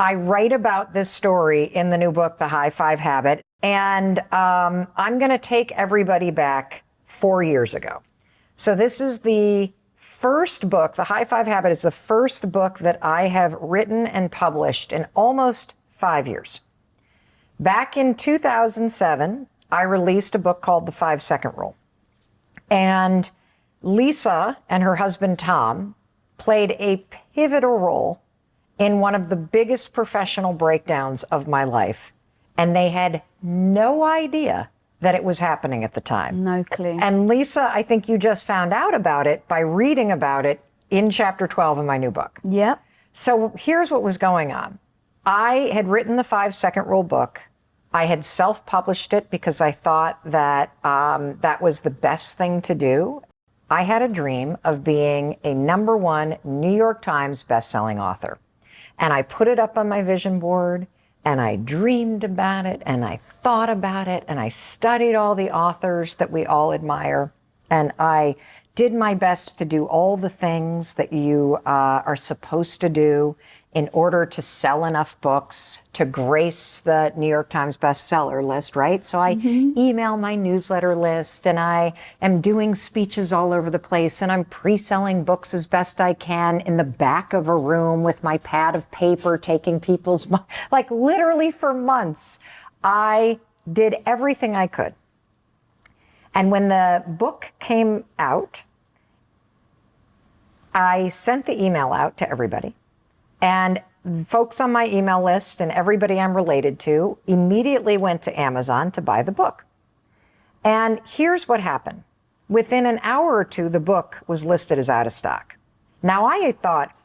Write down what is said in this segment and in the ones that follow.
I write about this story in the new book, The High Five Habit, and I'm going to take everybody back 4 years ago. So this is the first book. The High Five Habit is the first book that I have written and published in almost 5 years. Back in 2007, I released a book called The 5-Second Rule. And Lisa and her husband, Tom, played a pivotal role in one of the biggest professional breakdowns of my life. And they had no idea that it was happening at the time. No clue. And Lisa, I think you just found out about it by reading about it in chapter 12 of my new book. Yep. So here's what was going on. I had written the 5-Second Rule book. I had self-published it because I thought that that was the best thing to do. I had a dream of being a #1 New York Times bestselling author. And I put it up on my vision board, and I dreamed about it, and I thought about it, and I studied all the authors that we all admire. And I did my best to do all the things that you are supposed to do in order to sell enough books to grace the New York Times bestseller list, right? So I email my newsletter list, and I am doing speeches all over the place, and I'm pre-selling books as best I can in the back of a room with my pad of paper, taking people's, like literally for months, I did everything I could. And when the book came out, I sent the email out to everybody. And folks on my email list and everybody I'm related to immediately went to Amazon to buy the book. And here's what happened. Within an hour or two, the book was listed as out of stock. Now, I thought,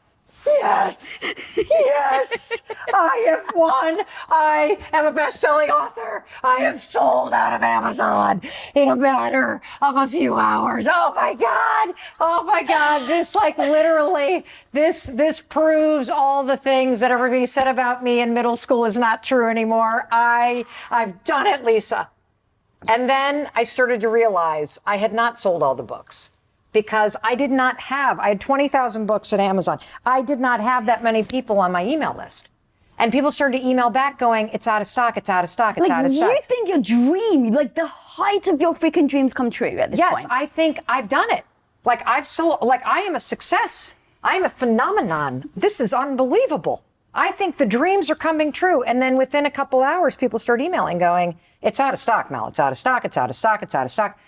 yes, yes, I have won. I am a best-selling author. I have sold out of Amazon in a matter of a few hours. Oh my God. Oh my God. This like literally, this proves all the things that everybody said about me in middle school is not true anymore. I've done it, Lisa. And then I started to realize I had not sold all the books. Because I had 20,000 books at Amazon. I did not have that many people on my email list. And people started to email back going, it's out of stock, it's out of stock, it's out of stock. Like, you think your dream, like the height of your freaking dreams come true at this point? Yes, I think I've done it. Like, I've sold, like, I am a success. I am a phenomenon. This is unbelievable. I think the dreams are coming true. And then within a couple hours, people start emailing going, it's out of stock, Mel, it's out of stock, it's out of stock, it's out of stock.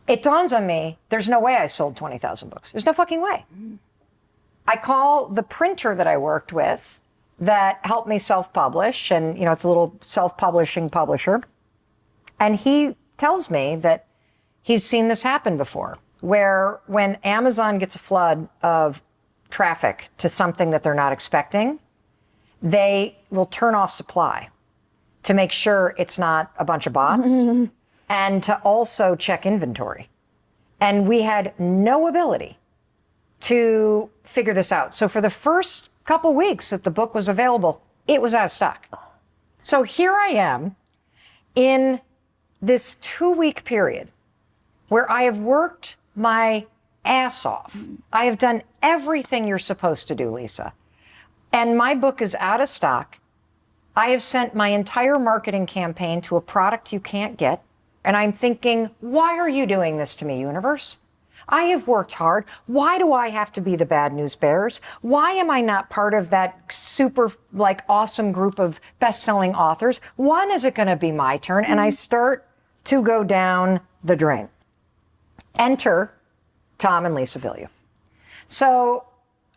It dawns on me, there's no way I sold 20,000 books. There's no fucking way. I call the printer that I worked with that helped me self-publish, and, you know, it's a little self-publishing publisher. And he tells me that he's seen this happen before, where when Amazon gets a flood of traffic to something that they're not expecting, they will turn off supply to make sure it's not a bunch of bots. And to also check inventory. And we had no ability to figure this out. So for the first couple weeks that the book was available, it was out of stock. So here I am in this 2-week period where I have worked my ass off. I have done everything you're supposed to do, Lisa. And my book is out of stock. I have sent my entire marketing campaign to a product you can't get. And I'm thinking, why are you doing this to me, universe? I have worked hard. Why do I have to be the bad news bearers? Why am I not part of that super, like, awesome group of best-selling authors? When is it going to be my turn? And I start to go down the drain. Enter Tom and Lisa Bilyeu. So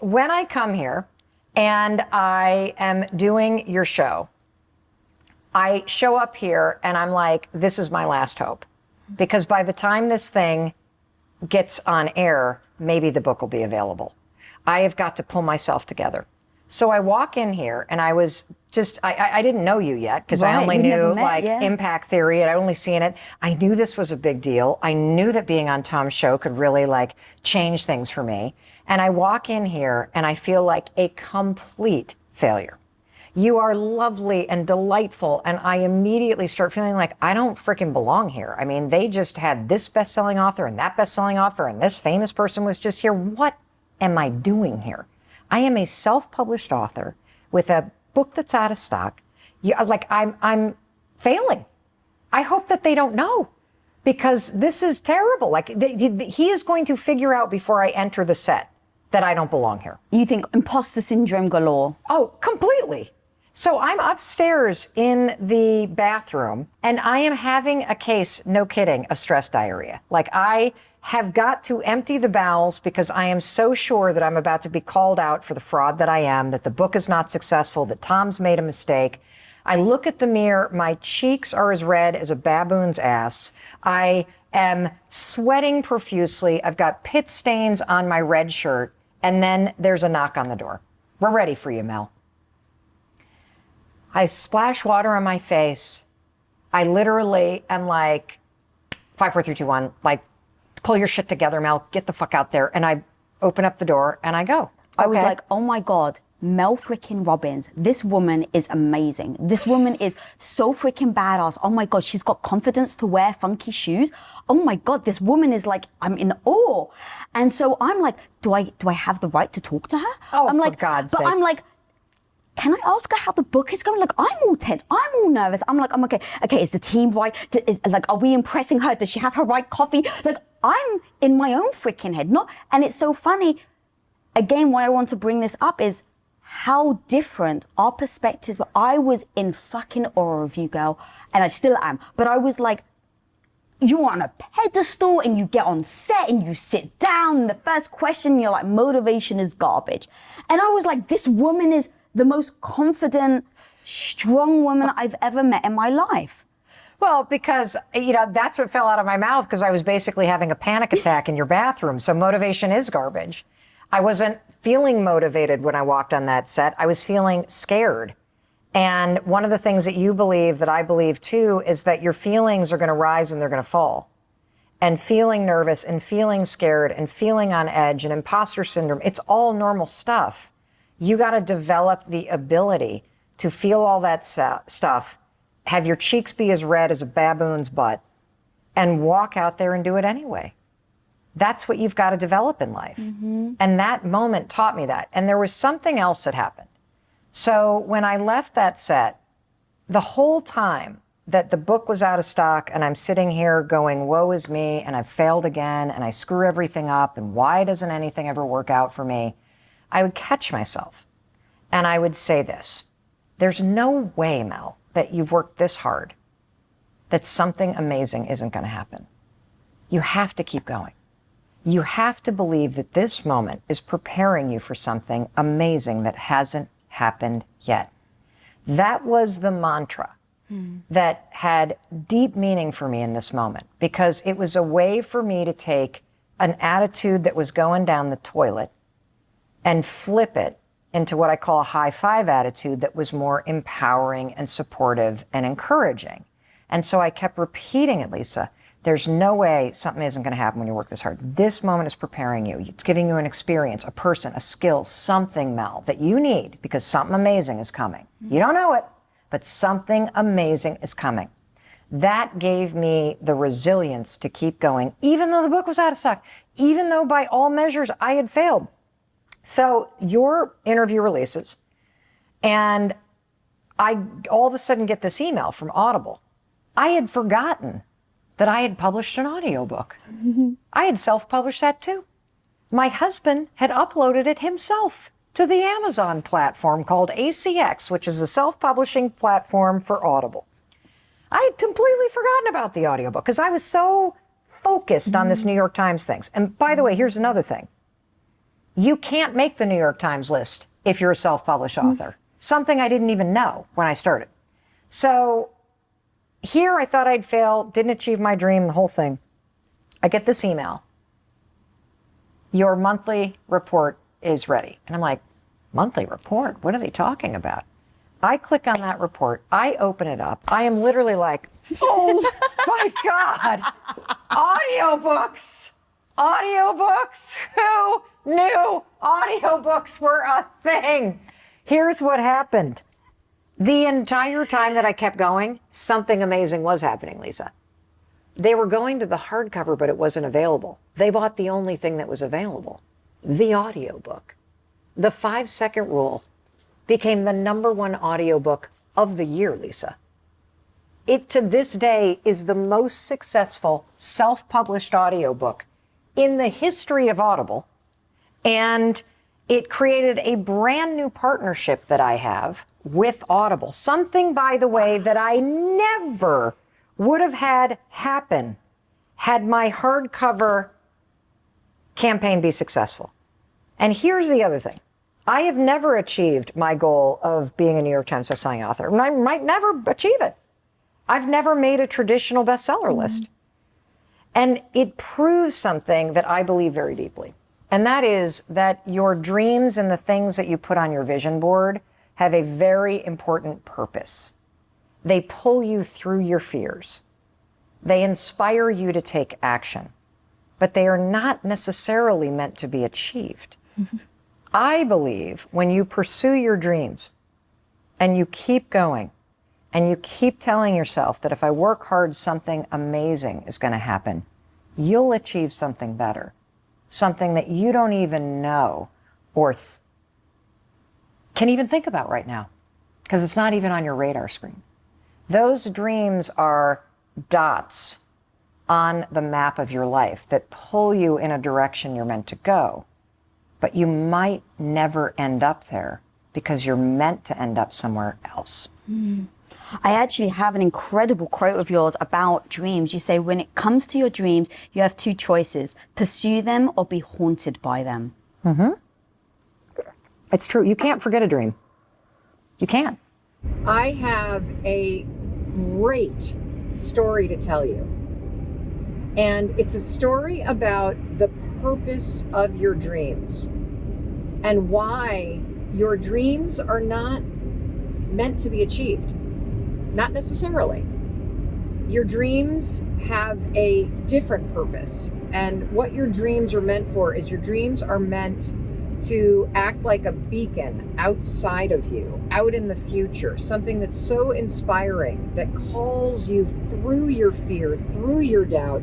when I come here and I am doing your show, I show up here and I'm like, this is my last hope. Because by the time this thing gets on air, maybe the book will be available. I have got to pull myself together. So I walk in here and I was just, I didn't know you yet because I only knew impact theory. I'd only seen it. I knew this was a big deal. I knew that being on Tom's show could really like change things for me. And I walk in here and I feel like a complete failure. You are lovely and delightful. And I immediately start feeling like I don't freaking belong here. I mean, they just had this best-selling author and that best-selling author and this famous person was just here. What am I doing here? I am a self-published author with a book that's out of stock. I'm failing. I hope that they don't know, because this is terrible. Like, he is going to figure out before I enter the set that I don't belong here. You think imposter syndrome galore? Oh, completely. So I'm upstairs in the bathroom and I am having a case, no kidding, of stress diarrhea. Like, I have got to empty the bowels because I am so sure that I'm about to be called out for the fraud that I am, that the book is not successful, that Tom's made a mistake. I look at the mirror, my cheeks are as red as a baboon's ass. I am sweating profusely. I've got pit stains on my red shirt. And then there's a knock on the door. We're ready for you, Mel. I splash water on my face. I literally am like, 5, 4, 3, 2, 1, like, pull your shit together, Mel, get the fuck out there. And I open up the door and I go. I was like, oh my God, Mel freaking Robbins. This woman is amazing. This woman is so freaking badass. Oh my God, she's got confidence to wear funky shoes. Oh my God, this woman is like, I'm in awe. And so I'm like, do I have the right to talk to her? Oh, I'm for like, God's but sakes. I'm like, can I ask her how the book is going? Like, I'm all tense. I'm all nervous. I'm okay. Okay, is the team right? Like, are we impressing her? Does she have her right coffee? Like, I'm in my own freaking head. And it's so funny. Again, why I want to bring this up is how different our perspectives were. I was in fucking awe of you, girl. And I still am. But I was like, you're on a pedestal and you get on set and you sit down. And the first question, you're like, motivation is garbage. And I was like, this woman is the most confident, strong woman I've ever met in my life. Well, because, that's what fell out of my mouth, because I was basically having a panic attack in your bathroom. So motivation is garbage. I wasn't feeling motivated when I walked on that set. I was feeling scared. And one of the things that you believe, that I believe too, is that your feelings are going to rise and they're going to fall. And feeling nervous and feeling scared and feeling on edge and imposter syndrome, it's all normal stuff. You got to develop the ability to feel all that stuff, have your cheeks be as red as a baboon's butt, and walk out there and do it anyway. That's what you've got to develop in life. Mm-hmm. And that moment taught me that. And there was something else that happened. So when I left that set, the whole time that the book was out of stock and I'm sitting here going, woe is me, and I've failed again, and I screw everything up, and why doesn't anything ever work out for me? I would catch myself and I would say this: there's no way, Mel, that you've worked this hard, that something amazing isn't going to happen. You have to keep going. You have to believe that this moment is preparing you for something amazing that hasn't happened yet. That was the mantra that had deep meaning for me in this moment, because it was a way for me to take an attitude that was going down the toilet and flip it into what I call a high five attitude that was more empowering and supportive and encouraging. And so I kept repeating it, Lisa. There's no way something isn't going to happen when you work this hard. This moment is preparing you. It's giving you an experience, a person, a skill, something, Mel, that you need, because something amazing is coming. You don't know it, but something amazing is coming. That gave me the resilience to keep going, even though the book was out of stock, even though by all measures I had failed. So your interview releases, and I all of a sudden get this email from Audible. I had forgotten that I had published an audiobook. I had self-published that too. My husband had uploaded it himself to the Amazon platform called ACX, which is a self-publishing platform for Audible. I had completely forgotten about the audiobook because I was so focused on this New York Times thing. And by the way, here's another thing. You can't make the New York Times list if you're a self-published author. Something I didn't even know when I started. So here I thought I'd fail, didn't achieve my dream, the whole thing. I get this email. Your monthly report is ready. And I'm like, monthly report? What are they talking about? I click on that report. I open it up. I am literally like, oh my God, audiobooks. Audiobooks? Who knew audiobooks were a thing? Here's what happened. The entire time that I kept going, something amazing was happening, Lisa. They were going to the hardcover, but it wasn't available. They bought the only thing that was available, the audiobook. The 5-Second Rule became the #1 audiobook of the year, Lisa. It, to this day, is the most successful self-published audiobook in the history of Audible. And it created a brand new partnership that I have with Audible. Something, by the way, that I never would have had happen had my hardcover campaign be successful. And here's the other thing. I have never achieved my goal of being a New York Times bestselling author, and I might never achieve it. I've never made a traditional bestseller list. And it proves something that I believe very deeply. And that is that your dreams and the things that you put on your vision board have a very important purpose. They pull you through your fears. They inspire you to take action, but they are not necessarily meant to be achieved. I believe when you pursue your dreams and you keep going, and you keep telling yourself that if I work hard, something amazing is going to happen, you'll achieve something better, something that you don't even know or can even think about right now, because it's not even on your radar screen. Those dreams are dots on the map of your life that pull you in a direction you're meant to go, but you might never end up there because you're meant to end up somewhere else. I actually have an incredible quote of yours about dreams. You say, when it comes to your dreams, you have two choices: pursue them or be haunted by them. It's true. You can't forget a dream. You can't. I have a great story to tell you. And it's a story about the purpose of your dreams and why your dreams are not meant to be achieved. Not necessarily. Your dreams have a different purpose. And what your dreams are meant for is your dreams are meant to act like a beacon outside of you, out in the future, something that's so inspiring that calls you through your fear, through your doubt,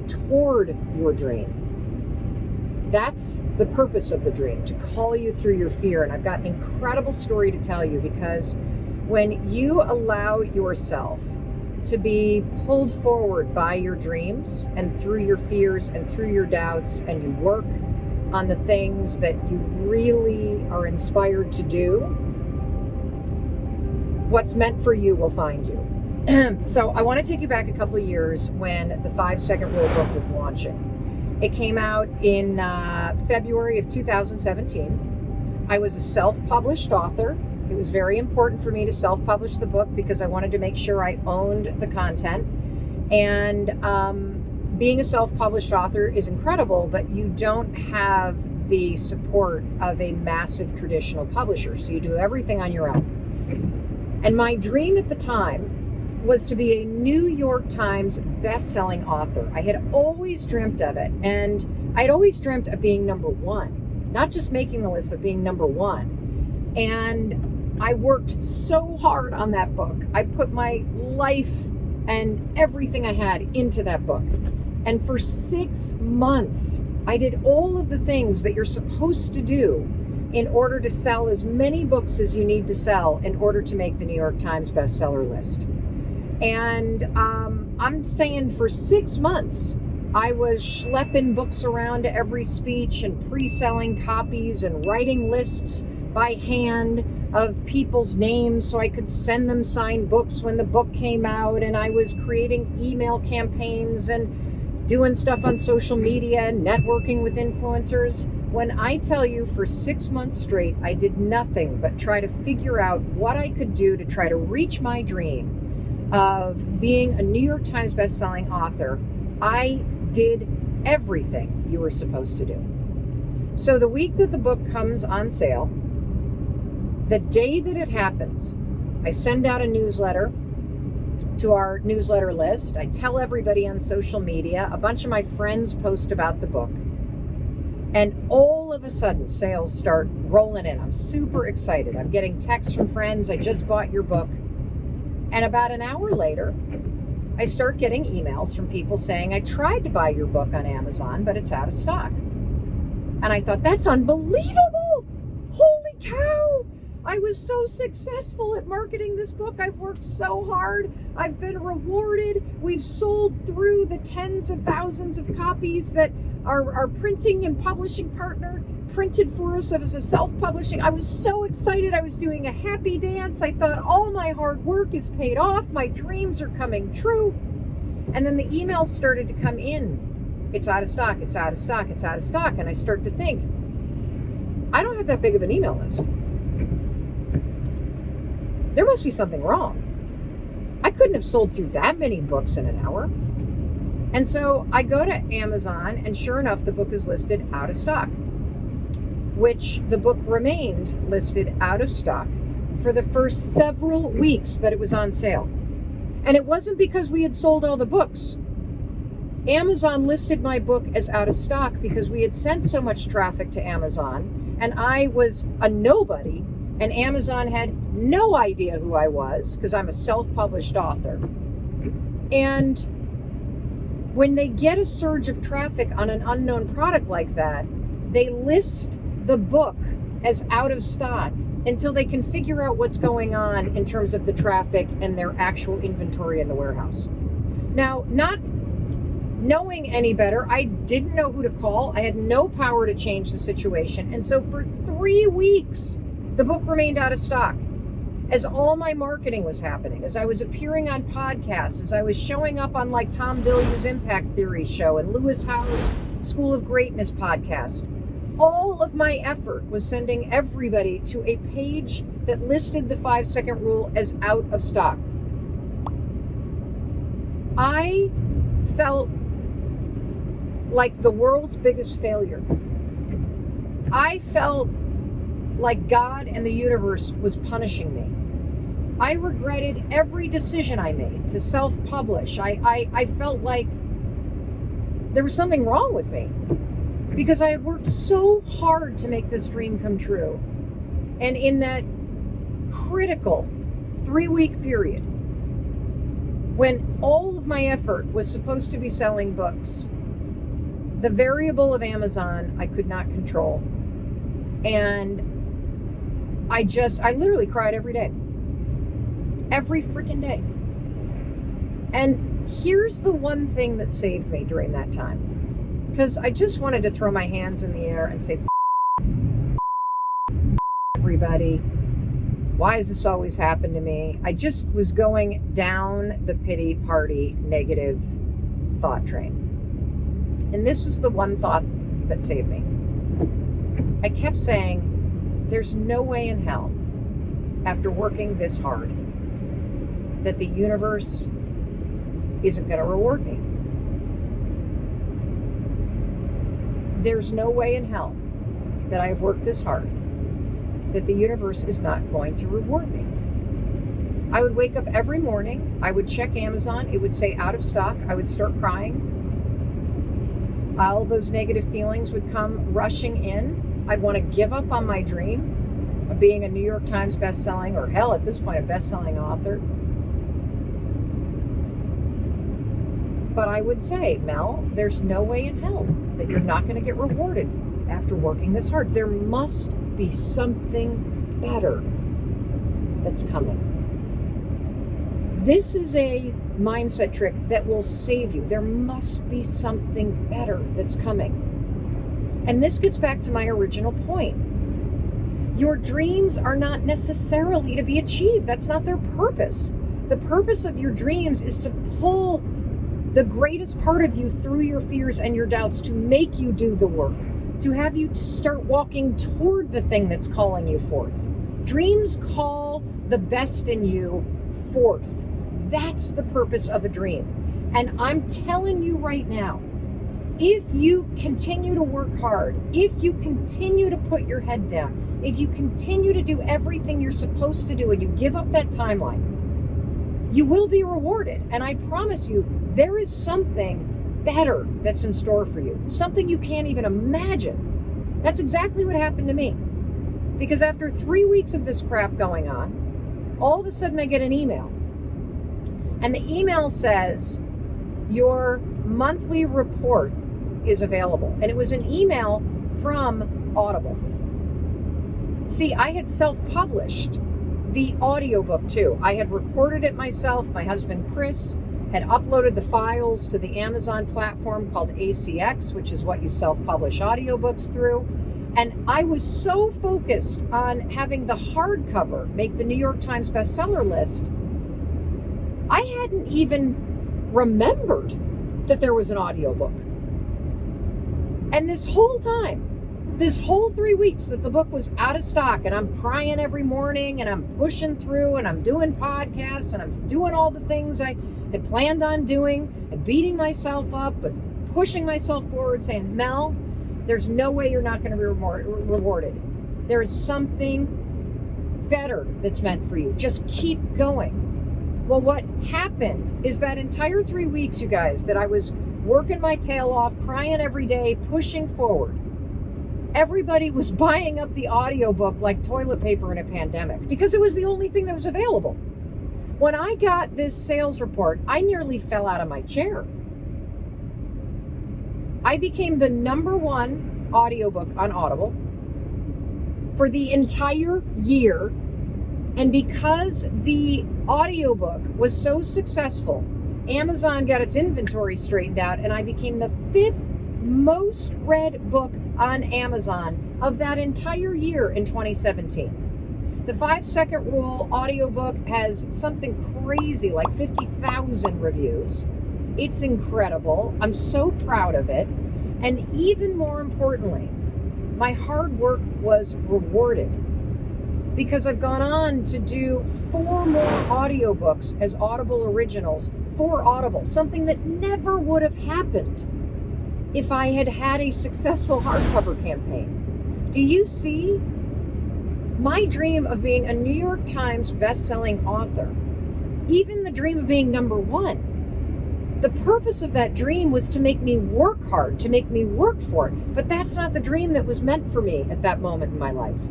toward your dream. That's the purpose of the dream, to call you through your fear. And I've got an incredible story to tell you, because when you allow yourself to be pulled forward by your dreams and through your fears and through your doubts, and you work on the things that you really are inspired to do, what's meant for you will find you. So I want to take you back a couple of years when the 5-Second Rule book was launching. It came out in February of 2017. I was a self-published author. It was very important for me to self-publish the book because I wanted to make sure I owned the content. And being a self-published author is incredible, but you don't have the support of a massive traditional publisher. So you do everything on your own. And my dream at the time was to be a New York Times best-selling author. I had always dreamt of it. And I'd always dreamt of being #1, not just making the list, but being #1. And I worked so hard on that book. I put my life and everything I had into that book. And for 6 months, I did all of the things that you're supposed to do in order to sell as many books as you need to sell in order to make the New York Times bestseller list. And I'm saying for 6 months, I was schlepping books around to every speech and pre-selling copies and writing lists by hand of people's names so I could send them signed books when the book came out. And I was creating email campaigns and doing stuff on social media and networking with influencers. When I tell you for 6 months straight, I did nothing but try to figure out what I could do to try to reach my dream of being a New York Times bestselling author, I did everything you were supposed to do. So the week that the book comes on sale, the day that it happens, I send out a newsletter to our newsletter list. I tell everybody on social media. A bunch of my friends post about the book. And all of a sudden, sales start rolling in. I'm super excited. I'm getting texts from friends. I just bought your book. And about an hour later, I start getting emails from people saying, I tried to buy your book on Amazon, but it's out of stock. And I thought, that's unbelievable. I was so successful at marketing this book. I've worked so hard. I've been rewarded. We've sold through the tens of thousands of copies that our printing and publishing partner printed for us as a self-publishing. I was so excited. I was doing a happy dance. I thought all my hard work is paid off. My dreams are coming true. And then the emails started to come in. It's out of stock. It's out of stock. It's out of stock. And I start to think, I don't have that big of an email list. There must be something wrong. I couldn't have sold through that many books in an hour. And so I go to Amazon, and sure enough, the book is listed out of stock, which the book remained listed out of stock for the first several weeks that it was on sale. And it wasn't because we had sold all the books. Amazon listed my book as out of stock because we had sent so much traffic to Amazon, and I was a nobody, and Amazon had no idea who I was because I'm a self-published author. And when they get a surge of traffic on an unknown product like that, they list the book as out of stock until they can figure out what's going on in terms of the traffic and their actual inventory in the warehouse. Now, not knowing any better, I didn't know who to call. I had no power to change the situation. And so for 3 weeks, the book remained out of stock as all my marketing was happening, as I was appearing on podcasts, as I was showing up on like Tom Bilyeu's Impact Theory show and Lewis Howe's School of Greatness podcast. All of my effort was sending everybody to a page that listed the 5-second rule as out of stock. I felt like the world's biggest failure. I felt like God and the universe was punishing me. I regretted every decision I made to self-publish. I felt like there was something wrong with me because I had worked so hard to make this dream come true. And in that critical 3-week period, when all of my effort was supposed to be selling books, the variable of Amazon I could not control. And I literally cried every day. Every freaking day. And here's the one thing that saved me during that time. Because I just wanted to throw my hands in the air and say, everybody. Why has this always happened to me? I just was going down the pity party negative thought train. And this was the one thought that saved me. I kept saying, there's no way in hell, after working this hard, that the universe isn't going to reward me. There's no way in hell that I've worked this hard that the universe is not going to reward me. I would wake up every morning, I would check Amazon, it would say out of stock, I would start crying. All those negative feelings would come rushing in. I'd want to give up on my dream of being a New York Times bestselling, or hell, at this point, a best-selling author. But I would say, Mel, there's no way in hell that you're not going to get rewarded after working this hard. There must be something better that's coming. This is a mindset trick that will save you. There must be something better that's coming. And this gets back to my original point. Your dreams are not necessarily to be achieved. That's not their purpose. The purpose of your dreams is to pull the greatest part of you through your fears and your doubts, to make you do the work, to have you to start walking toward the thing that's calling you forth. Dreams call the best in you forth. That's the purpose of a dream. And I'm telling you right now, if you continue to work hard, if you continue to put your head down, if you continue to do everything you're supposed to do and you give up that timeline, you will be rewarded. And I promise you, there is something better that's in store for you. Something you can't even imagine. That's exactly what happened to me. Because after 3 weeks of this crap going on, all of a sudden I get an email. And the email says, your monthly report is available. And it was an email from Audible. See, I had self-published the audiobook too. I had recorded it myself. My husband, Chris, had uploaded the files to the Amazon platform called ACX, which is what you self-publish audiobooks through. And I was so focused on having the hardcover make the New York Times bestseller list, I hadn't even remembered that there was an audiobook. And this whole 3 weeks that the book was out of stock, and I'm crying every morning, and I'm pushing through, and I'm doing podcasts, and I'm doing all the things I had planned on doing, and beating myself up, but pushing myself forward, saying, Mel, there's no way you're not going to be rewarded. There is something better that's meant for you. Just keep going. Well, what happened is that entire 3 weeks, you guys, that I was working my tail off, crying every day, pushing forward, everybody was buying up the audiobook like toilet paper in a pandemic because it was the only thing that was available. When I got this sales report, I nearly fell out of my chair. I became the #1 audiobook on Audible for the entire year. And because the audiobook was so successful, Amazon got its inventory straightened out, and I became the 5th most read book on Amazon of that entire year in 2017. The 5-second rule audiobook has something crazy like 50,000 reviews. It's incredible. I'm so proud of it. And even more importantly, my hard work was rewarded because I've gone on to do 4 more audiobooks as Audible originals for Audible, something that never would have happened if I had had a successful hardcover campaign. Do you see? My dream of being a New York Times best-selling author, even the dream of being #1, the purpose of that dream was to make me work hard, to make me work for it. But that's not the dream that was meant for me at that moment in my life.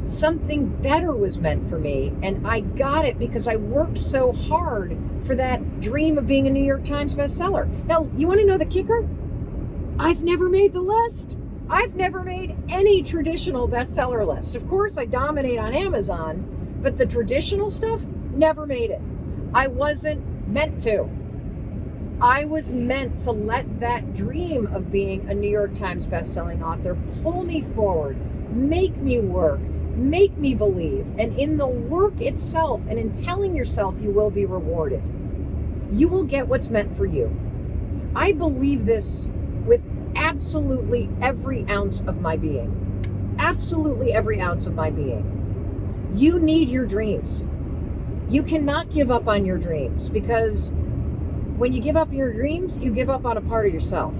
Something better was meant for me, and I got it because I worked so hard for that dream of being a New York Times bestseller. Now, you want to know the kicker? I've never made the list. I've never made any traditional bestseller list. Of course, I dominate on Amazon, but the traditional stuff, never made it. I wasn't meant to. I was meant to let that dream of being a New York Times bestselling author pull me forward, make me work, make me believe. And in the work itself and in telling yourself you will be rewarded, you will get what's meant for you. I believe this with absolutely every ounce of my being. Absolutely every ounce of my being. You need your dreams. You cannot give up on your dreams, because when you give up your dreams, you give up on a part of yourself.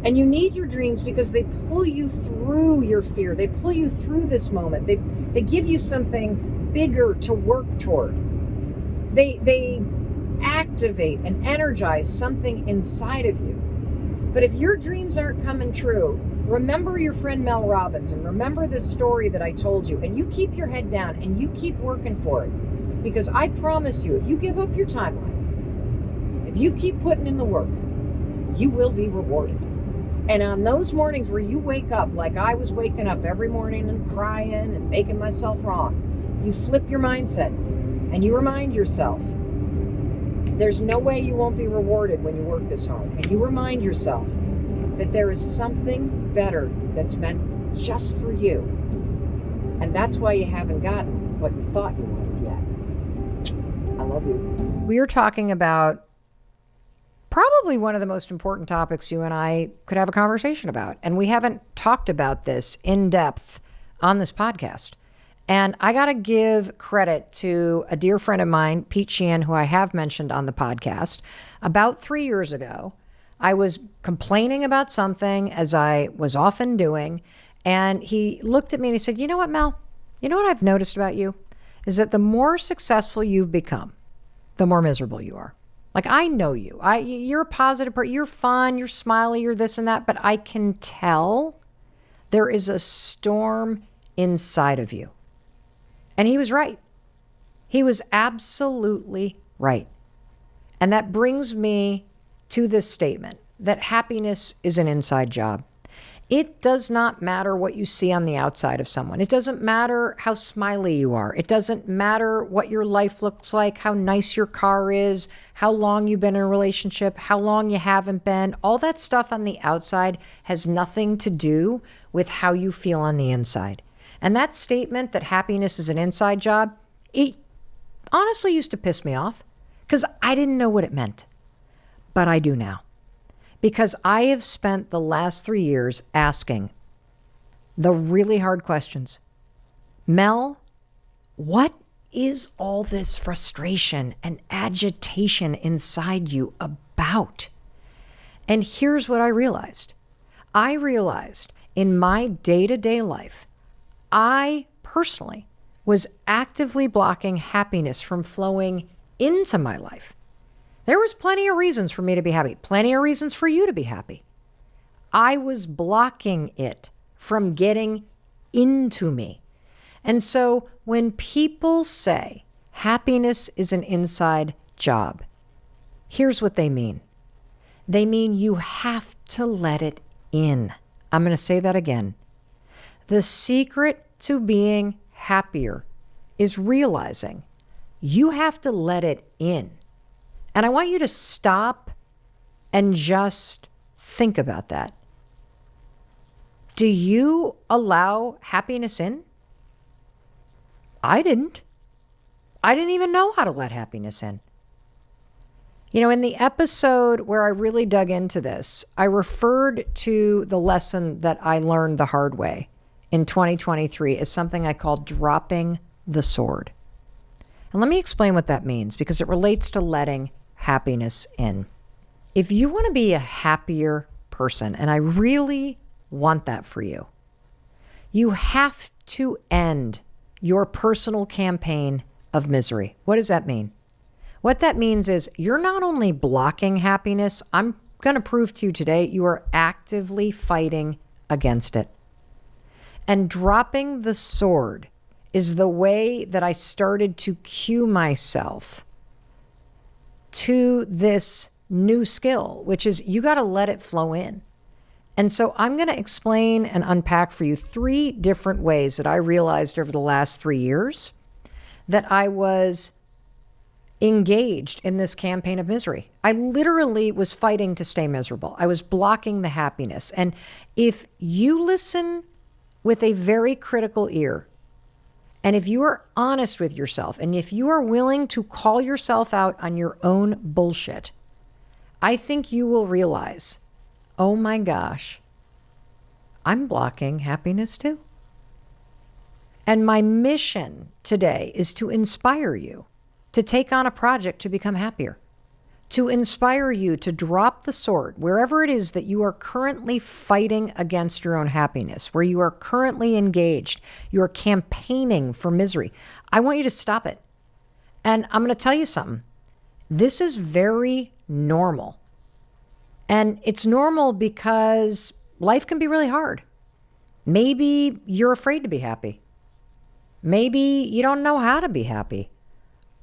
And you need your dreams because they pull you through your fear. They pull you through this moment. They give you something bigger to work toward. They activate and energize something inside of you. But if your dreams aren't coming true, remember your friend Mel Robbins and remember this story that I told you, and you keep your head down and you keep working for it. Because I promise you, if you give up your timeline, if you keep putting in the work, you will be rewarded. And on those mornings where you wake up like I was waking up every morning and crying and making myself wrong, you flip your mindset and you remind yourself, there's no way you won't be rewarded when you work this hard. And you remind yourself that there is something better that's meant just for you. And that's why you haven't gotten what you thought you wanted yet. I love you. We are talking about probably one of the most important topics you and I could have a conversation about. And we haven't talked about this in depth on this podcast. And I got to give credit to a dear friend of mine, Pete Sheehan, who I have mentioned on the podcast. About 3 years ago, I was complaining about something, as I was often doing. And he looked at me and he said, you know what, Mel? You know what I've noticed about you? Is that the more successful you've become, the more miserable you are. Like, I know you. You're a positive person. You're fun. You're smiley. You're this and that. But I can tell there is a storm inside of you. And he was right. He was absolutely right. And that brings me to this statement that happiness is an inside job. It does not matter what you see on the outside of someone. It doesn't matter how smiley you are. It doesn't matter what your life looks like, how nice your car is, how long you've been in a relationship, how long you haven't been. All that stuff on the outside has nothing to do with how you feel on the inside. And that statement that happiness is an inside job, it honestly used to piss me off because I didn't know what it meant. But I do now. Because I have spent the last 3 years asking the really hard questions. Mel, what is all this frustration and agitation inside you about? And here's what I realized. I realized in my day-to-day life, I personally was actively blocking happiness from flowing into my life. There was plenty of reasons for me to be happy, plenty of reasons for you to be happy. I was blocking it from getting into me. And so when people say happiness is an inside job, here's what they mean. They mean you have to let it in. I'm going to say that again. The secret to being happier is realizing you have to let it in. And I want you to stop and just think about that. Do you allow happiness in? I didn't. I didn't even know how to let happiness in. You know, in the episode where I really dug into this, I referred to the lesson that I learned the hard way in 2023 as something I call dropping the sword. And let me explain what that means because it relates to letting happiness in. If you want to be a happier person, and I really want that for you, you have to end your personal campaign of misery. What does that mean? What that means is you're not only blocking happiness, I'm going to prove to you today, you are actively fighting against it. And dropping the sword is the way that I started to cue myself to this new skill, which is you got to let it flow in. And so I'm going to explain and unpack for you 3 different ways that I realized over the last 3 years that I was engaged in this campaign of misery. I literally was fighting to stay miserable. I was blocking the happiness. And if you listen with a very critical ear, and if you are honest with yourself, and if you are willing to call yourself out on your own bullshit, I think you will realize, oh my gosh, I'm blocking happiness too. And my mission today is to inspire you to take on a project to become happier, to inspire you to drop the sword wherever it is that you are currently fighting against your own happiness, where you are currently engaged, you are campaigning for misery. I want you to stop it. And I'm going to tell you something. This is very normal. And it's normal because life can be really hard. Maybe you're afraid to be happy. Maybe you don't know how to be happy.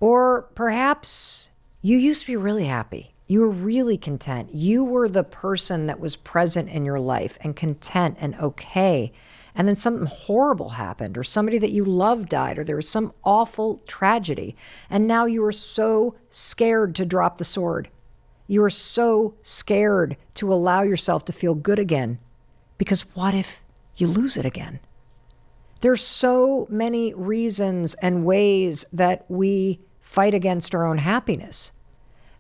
Or perhaps you used to be really happy. You were really content. You were the person that was present in your life and content and okay. And then something horrible happened, or somebody that you loved died, or there was some awful tragedy. And now you are so scared to drop the sword. You are so scared to allow yourself to feel good again, because what if you lose it again? There's so many reasons and ways that we fight against our own happiness.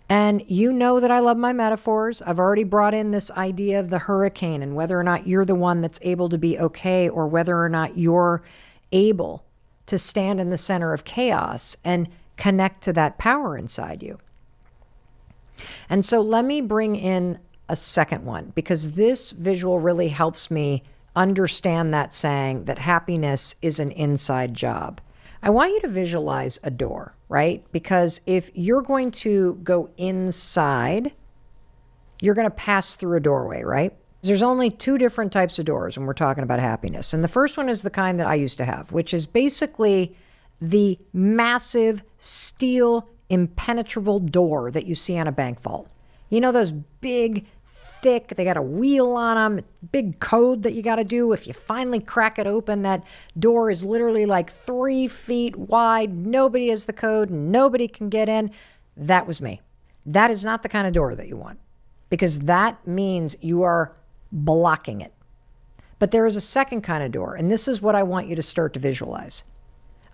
And you know that I love my metaphors. I've already brought in this idea of the hurricane and whether or not you're the one that's able to be okay, or whether or not you're able to stand in the center of chaos and connect to that power inside you. And so let me bring in a second one, because this visual really helps me understand that saying that happiness is an inside job. I want you to visualize a door, right? Because if you're going to go inside, you're going to pass through a doorway, right? There's only 2 different types of doors when we're talking about happiness. And the first one is the kind that I used to have, which is basically the massive steel impenetrable door that you see on a bank vault. You know, those big, thick. They got a wheel on them, big code that you got to do. If you finally crack it open, that door is literally like 3 feet wide. Nobody has the code. Nobody can get in. That was me. That is not the kind of door that you want, because that means you are blocking it. But there is a second kind of door, and this is what I want you to start to visualize.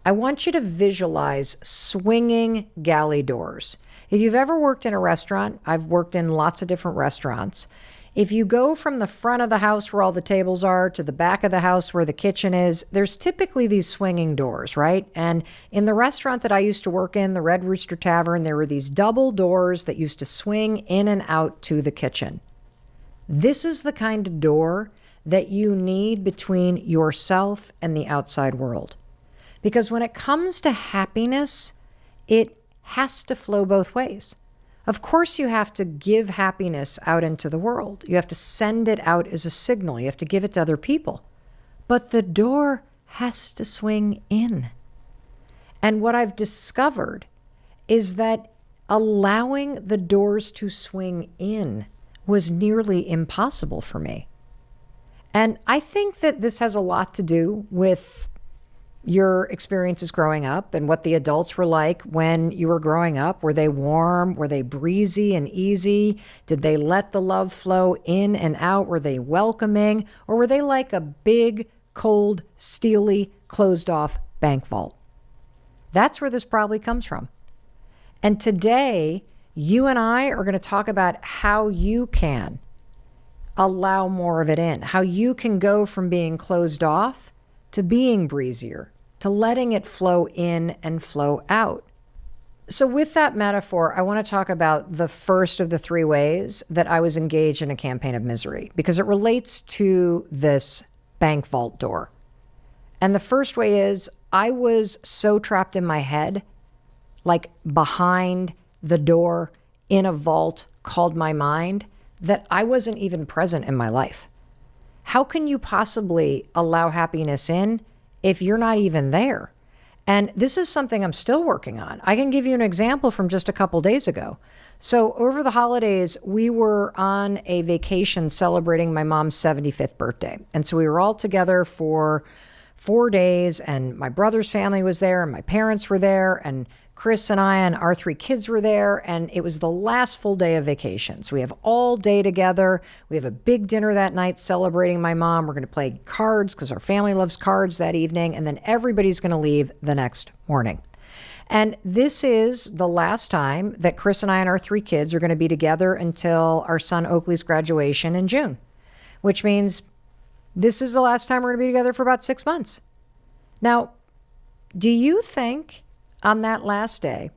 I want you to visualize swinging galley doors. If you've ever worked in a restaurant, I've worked in lots of different restaurants. If you go from the front of the house where all the tables are to the back of the house where the kitchen is, there's typically these swinging doors, right? And in the restaurant that I used to work in, the Red Rooster Tavern, there were these double doors that used to swing in and out to the kitchen. This is the kind of door that you need between yourself and the outside world. Because when it comes to happiness, it has to flow both ways. Of course, you have to give happiness out into the world. You have to send it out as a signal. You have to give it to other people. But the door has to swing in. And what I've discovered is that allowing the doors to swing in was nearly impossible for me. And I think that this has a lot to do with your experiences growing up and what the adults were like when you were growing up. Were they warm? Were they breezy and easy? Did they let the love flow in and out? Were they welcoming? Or were they like a big, cold, steely, closed off bank vault? That's where this probably comes from. And today, you and I are going to talk about how you can allow more of it in, how you can go from being closed off to being breezier, to letting it flow in and flow out. So with that metaphor, I want to talk about the first of the 3 ways that I was engaged in a campaign of misery, because it relates to this bank vault door. And the first way is I was so trapped in my head, like behind the door in a vault called my mind, that I wasn't even present in my life. How can you possibly allow happiness in if you're not even there? And this is something I'm still working on. I can give you an example from just a couple days ago. So over the holidays, we were on a vacation celebrating my mom's 75th birthday. And so we were all together for 4 days, and my brother's family was there, and my parents were there, and Chris and I and our 3 kids were there, and it was the last full day of vacation. So we have all day together. We have a big dinner that night celebrating my mom. We're going to play cards because our family loves cards that evening, and then everybody's going to leave the next morning. And this is the last time that Chris and I and our 3 kids are going to be together until our son Oakley's graduation in June, which means this is the last time we're going to be together for about 6 months. Now, do you think on that last day,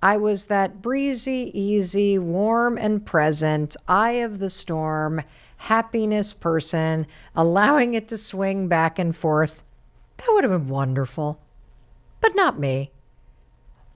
I was that breezy, easy, warm and present, eye of the storm, happiness person, allowing it to swing back and forth? That would have been wonderful. But not me.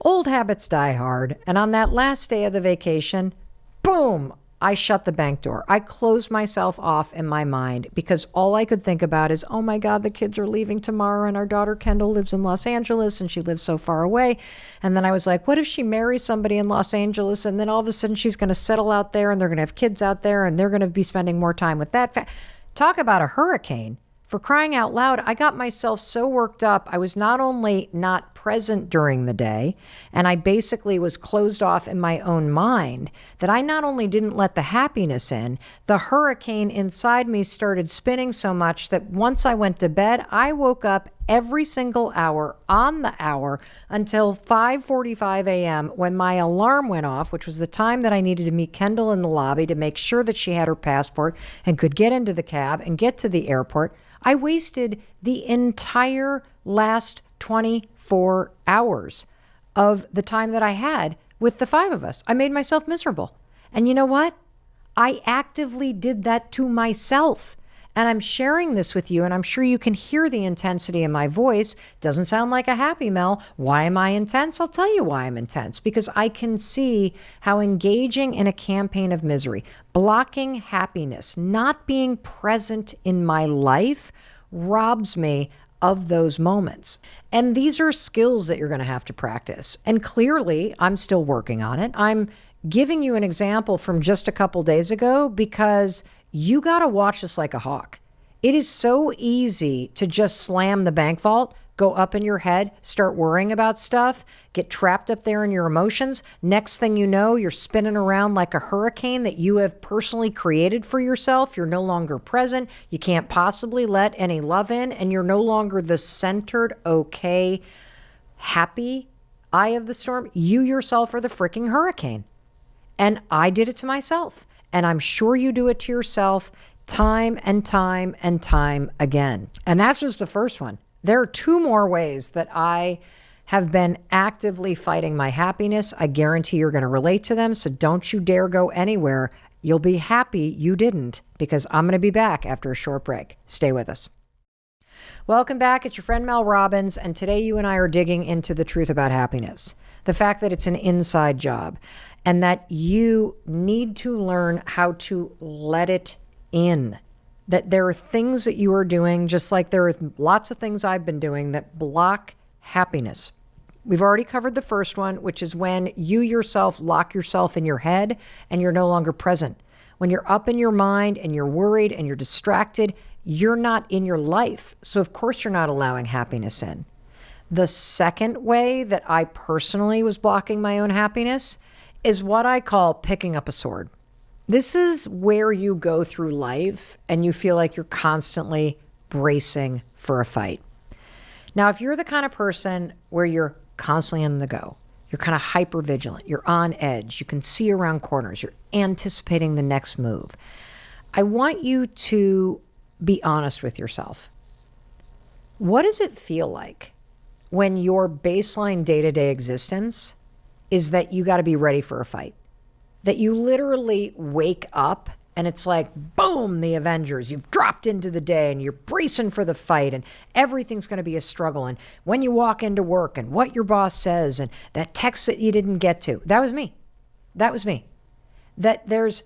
Old habits die hard. And on that last day of the vacation, boom, I shut the bank door. I closed myself off in my mind because all I could think about is, oh my God, the kids are leaving tomorrow and our daughter Kendall lives in Los Angeles and she lives so far away. And then I was like, what if she marries somebody in Los Angeles and then all of a sudden she's going to settle out there and they're going to have kids out there and they're going to be spending more time with that. Talk about a hurricane. For crying out loud, I got myself so worked up. I was not only not present during the day, and I basically was closed off in my own mind, that I not only didn't let the happiness in, the hurricane inside me started spinning so much that once I went to bed, I woke up every single hour on the hour until 5:45 a.m. when my alarm went off, which was the time that I needed to meet Kendall in the lobby to make sure that she had her passport and could get into the cab and get to the airport. I wasted the entire last 24 hours of the time that I had with the 5 of us. I made myself miserable. And you know what? I actively did that to myself. And I'm sharing this with you, and I'm sure you can hear the intensity in my voice. Doesn't sound like a happy Mel. Why am I intense? I'll tell you why I'm intense. Because I can see how engaging in a campaign of misery, blocking happiness, not being present in my life robs me of those moments. And these are skills that you're going to have to practice. And clearly, I'm still working on it. I'm giving you an example from just a couple days ago because you got to watch this like a hawk. It is so easy to just slam the bank vault, go up in your head, start worrying about stuff, get trapped up there in your emotions. Next thing you know, you're spinning around like a hurricane that you have personally created for yourself. You're no longer present. You can't possibly let any love in, and you're no longer the centered, okay, happy eye of the storm. You yourself are the freaking hurricane. And I did it to myself. And I'm sure you do it to yourself time and time and time again. And that's just the first one. There are two more ways that I have been actively fighting my happiness. I guarantee you're going to relate to them. So don't you dare go anywhere. You'll be happy you didn't, because I'm going to be back after a short break. Stay with us. Welcome back. It's your friend Mel Robbins. And today you and I are digging into the truth about happiness. The fact that it's an inside job and that you need to learn how to let it in. That there are things that you are doing, just like there are lots of things I've been doing, that block happiness. We've already covered the first one, which is when you yourself lock yourself in your head and you're no longer present. When you're up in your mind and you're worried and you're distracted, you're not in your life. So of course you're not allowing happiness in. The second way that I personally was blocking my own happiness is what I call picking up a sword. This is where you go through life and you feel like you're constantly bracing for a fight. Now, if you're the kind of person where you're constantly on the go, you're kind of hyper vigilant, you're on edge, you can see around corners, you're anticipating the next move, I want you to be honest with yourself. What does it feel like when your baseline day-to-day existence is that you got to be ready for a fight? That you literally wake up and it's like, boom, the Avengers. You've dropped into the day and you're bracing for the fight and everything's going to be a struggle. And when you walk into work and what your boss says and that text that you didn't get to, that was me. That was me. That there's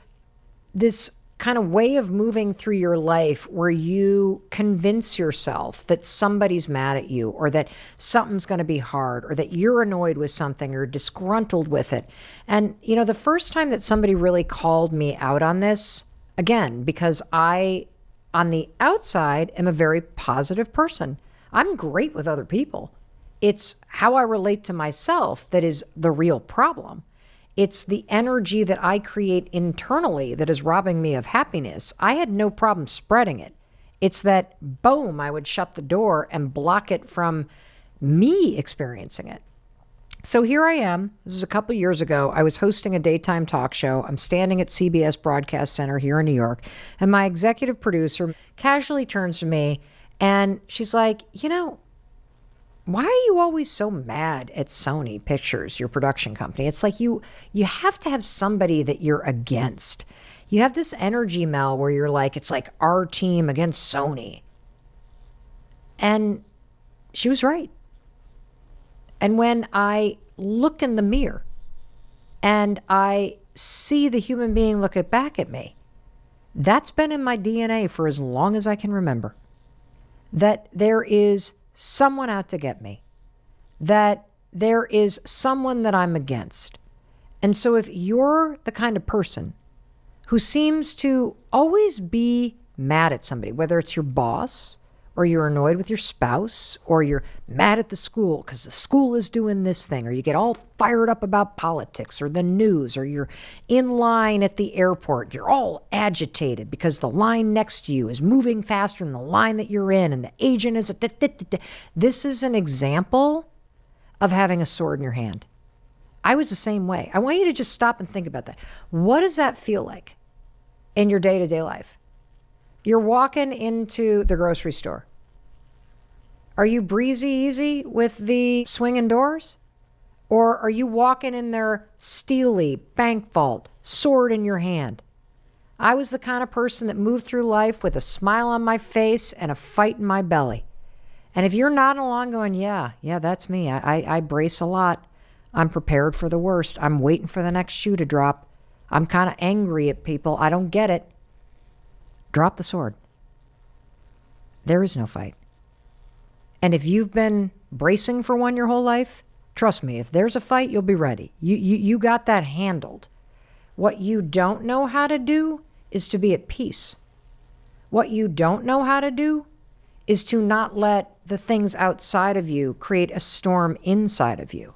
this kind of way of moving through your life where you convince yourself that somebody's mad at you or that something's going to be hard or that you're annoyed with something or disgruntled with it. And, you know, the first time that somebody really called me out on this, again, because I, on the outside, am a very positive person. I'm great with other people. It's how I relate to myself that is the real problem. It's the energy that I create internally that is robbing me of happiness. I had no problem spreading it. It's that, boom, I would shut the door and block it from me experiencing it. So here I am. This was a couple years ago. I was hosting a daytime talk show. I'm standing at CBS Broadcast Center here in New York, and my executive producer casually turns to me and she's like, you know, why are you always so mad at Sony Pictures, your production company? It's like you have to have somebody that you're against. You have this energy, Mel, where you're like, it's like our team against Sony. And she was right. And when I look in the mirror and I see the human being look back at me, that's been in my DNA for as long as I can remember. That there is someone out to get me, that there is someone that I'm against. And so if you're the kind of person who seems to always be mad at somebody, whether it's your boss or you're annoyed with your spouse or you're mad at the school because the school is doing this thing, or you get all fired up about politics or the news, or you're in line at the airport, you're all agitated because the line next to you is moving faster than the line that you're in and the agent is this is an example of having a sword in your hand. I was the same way. I want you to just stop and think about that. What does that feel like in your day-to-day life? You're walking into the grocery store. Are you breezy easy with the swinging doors? Or are you walking in there steely, bank vault, sword in your hand? I was the kind of person that moved through life with a smile on my face and a fight in my belly. And if you're nodding along going, yeah, that's me. I brace a lot. I'm prepared for the worst. I'm waiting for the next shoe to drop. I'm kind of angry at people. I don't get it. Drop the sword. There is no fight. And if you've been bracing for one your whole life, trust me, if there's a fight, you'll be ready. You got that handled. What you don't know how to do is to be at peace. What you don't know how to do is to not let the things outside of you create a storm inside of you.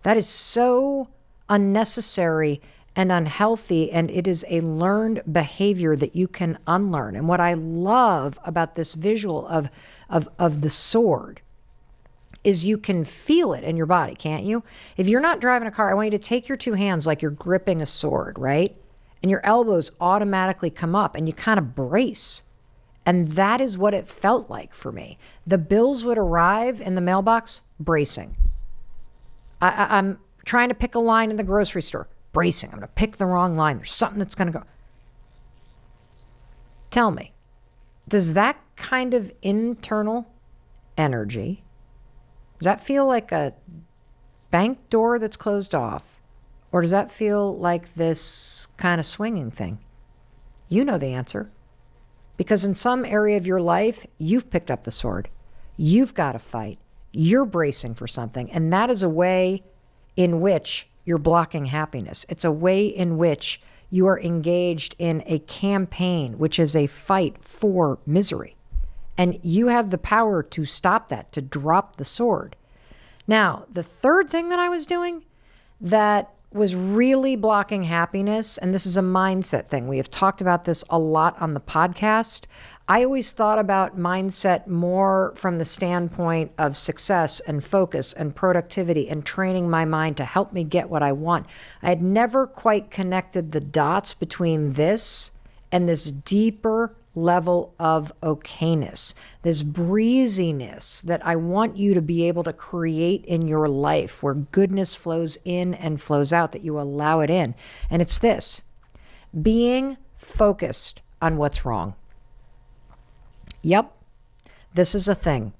That is so unnecessary and unhealthy, and it is a learned behavior that you can unlearn. And what I love about this visual of the sword is you can feel it in your body, can't you? If you're not driving a car, I want you to take your two hands like you're gripping a sword, right? And your elbows automatically come up and you kind of brace. And that is what it felt like for me. The bills would arrive in the mailbox, bracing. I'm trying to pick a line in the grocery store, bracing. I'm going to pick the wrong line. There's something that's going to go. Tell me, does that kind of internal energy, does that feel like a bank door that's closed off? Or does that feel like this kind of swinging thing? You know the answer. Because in some area of your life, you've picked up the sword. You've got to fight. You're bracing for something. And that is a way in which you're blocking happiness. It's a way in which you are engaged in a campaign, which is a fight for misery. And you have the power to stop that, to drop the sword. Now, the third thing that I was doing that was really blocking happiness, and this is a mindset thing. We have talked about this a lot on the podcast. I always thought about mindset more from the standpoint of success and focus and productivity and training my mind to help me get what I want. I had never quite connected the dots between this and this deeper level of okayness, this breeziness that I want you to be able to create in your life, where goodness flows in and flows out, that you allow it in. And it's this: being focused on what's wrong. Yep, this is a thing.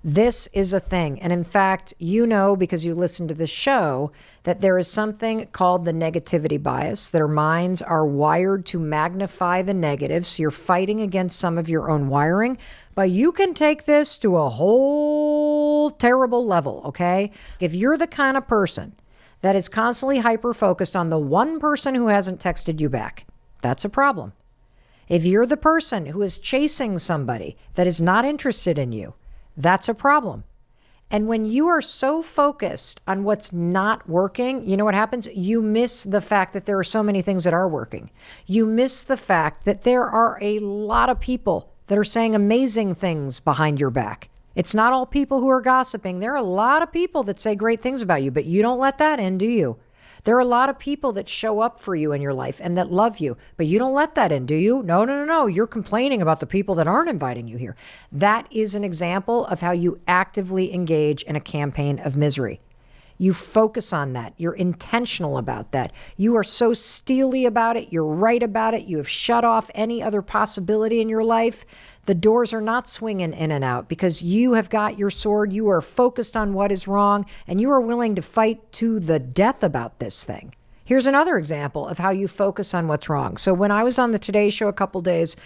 This is a thing. And in fact, you know, because you listen to this show, that there is something called the negativity bias, that our minds are wired to magnify the negative. So you're fighting against some of your own wiring, but you can take this to a whole terrible level, okay? If you're the kind of person that is constantly hyper-focused on the one person who hasn't texted you back, that's a problem. If you're the person who is chasing somebody that is not interested in you, that's a problem. And when you are so focused on what's not working, you know what happens? You miss the fact that there are so many things that are working. You miss the fact that there are a lot of people that are saying amazing things behind your back. It's not all people who are gossiping. There are a lot of people that say great things about you, but you don't let that in, do you? There are a lot of people that show up for you in your life and that love you, but you don't let that in, do you? No. You're complaining about the people that aren't inviting you here. That is an example of how you actively engage in a campaign of misery. You focus on that. You're intentional about that. You are so steely about it. You're right about it. You have shut off any other possibility in your life. The doors are not swinging in and out because you have got your sword. You are focused on what is wrong, and you are willing to fight to the death about this thing. Here's another example of how you focus on what's wrong. So when I was on the Today Show a couple days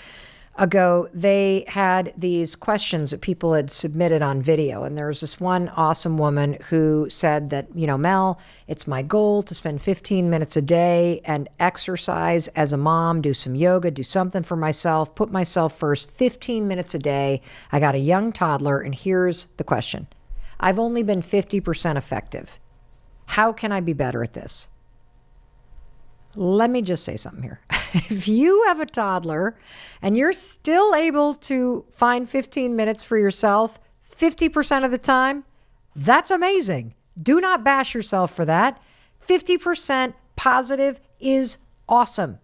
ago, they had these questions that people had submitted on video. And there was this one awesome woman who said that, Mel, it's my goal to spend 15 minutes a day and exercise as a mom, do some yoga, do something for myself, put myself first, 15 minutes a day. I got a young toddler, and here's the question. I've only been 50% effective. How can I be better at this? Let me just say something here. If you have a toddler and you're still able to find 15 minutes for yourself 50% of the time, that's amazing. Do not bash yourself for that. 50% positive is awesome.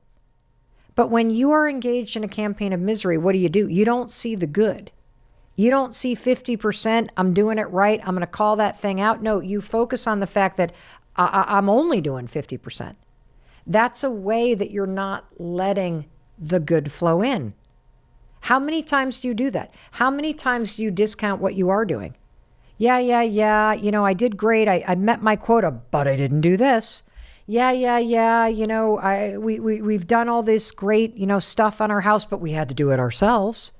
But when you are engaged in a campaign of misery, what do? You don't see the good. You don't see 50%, I'm doing it right, I'm going to call that thing out. No, you focus on the fact that I'm only doing 50%. That's a way that you're not letting the good flow in. How many times do you do that? How many times do you discount what you are doing? Yeah. I did great. I met my quota, but I didn't do this. Yeah. We've done all this great, stuff on our house, but we had to do it ourselves.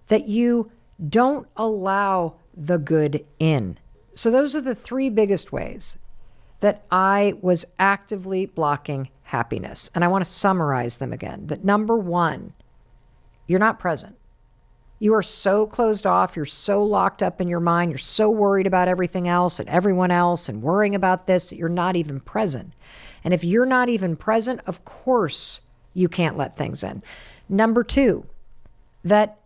That you don't allow the good in. So those are the three biggest ways that I was actively blocking happiness. And I want to summarize them again. That number one, you're not present. You are so closed off. You're so locked up in your mind. You're so worried about everything else and everyone else and worrying about this that you're not even present. And if you're not even present, of course, you can't let things in. Number two, that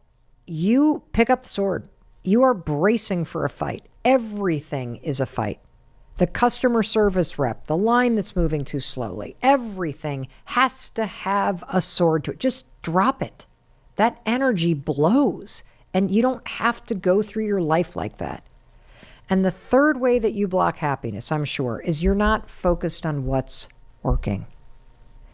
you pick up the sword. You are bracing for a fight. Everything is a fight. The customer service rep, the line that's moving too slowly, everything has to have a sword to it. Just drop it. That energy blows, and you don't have to go through your life like that. And the third way that you block happiness, I'm sure, is you're not focused on what's working.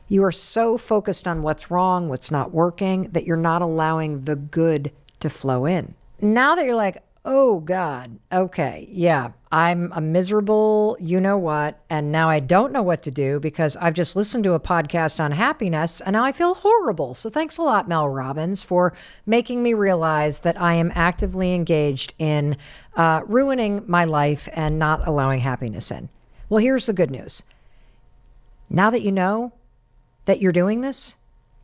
You are so focused on what's wrong, what's not working, that you're not allowing the good to flow in. Now that you're like, oh God, okay, yeah, I'm a miserable you know what, and now I don't know what to do because I've just listened to a podcast on happiness and now I feel horrible. So thanks a lot, Mel Robbins, for making me realize that I am actively engaged in ruining my life and not allowing happiness in. Well, here's the good news. Now that you know that you're doing this,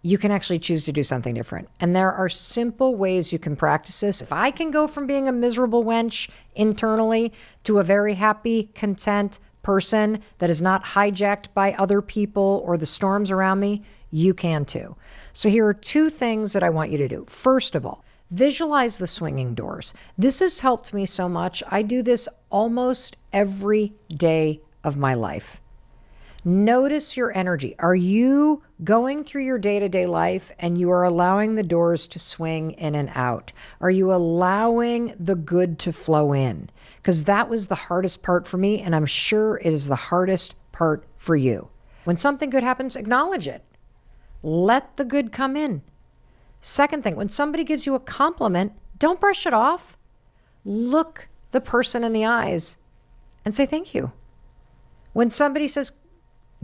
you can actually choose to do something different. And there are simple ways you can practice this. If I can go from being a miserable wench internally to a very happy, content person that is not hijacked by other people or the storms around me, you can too. So here are two things that I want you to do. First of all, visualize the swinging doors. This has helped me so much. I do this almost every day of my life. Notice your energy. Are you going through your day-to-day life and you are allowing the doors to swing in and out? Are you allowing the good to flow in? Because that was the hardest part for me, and I'm sure it is the hardest part for you. When something good happens, acknowledge it. Let the good come in. Second thing, when somebody gives you a compliment, don't brush it off. Look the person in the eyes and say thank you. When somebody says,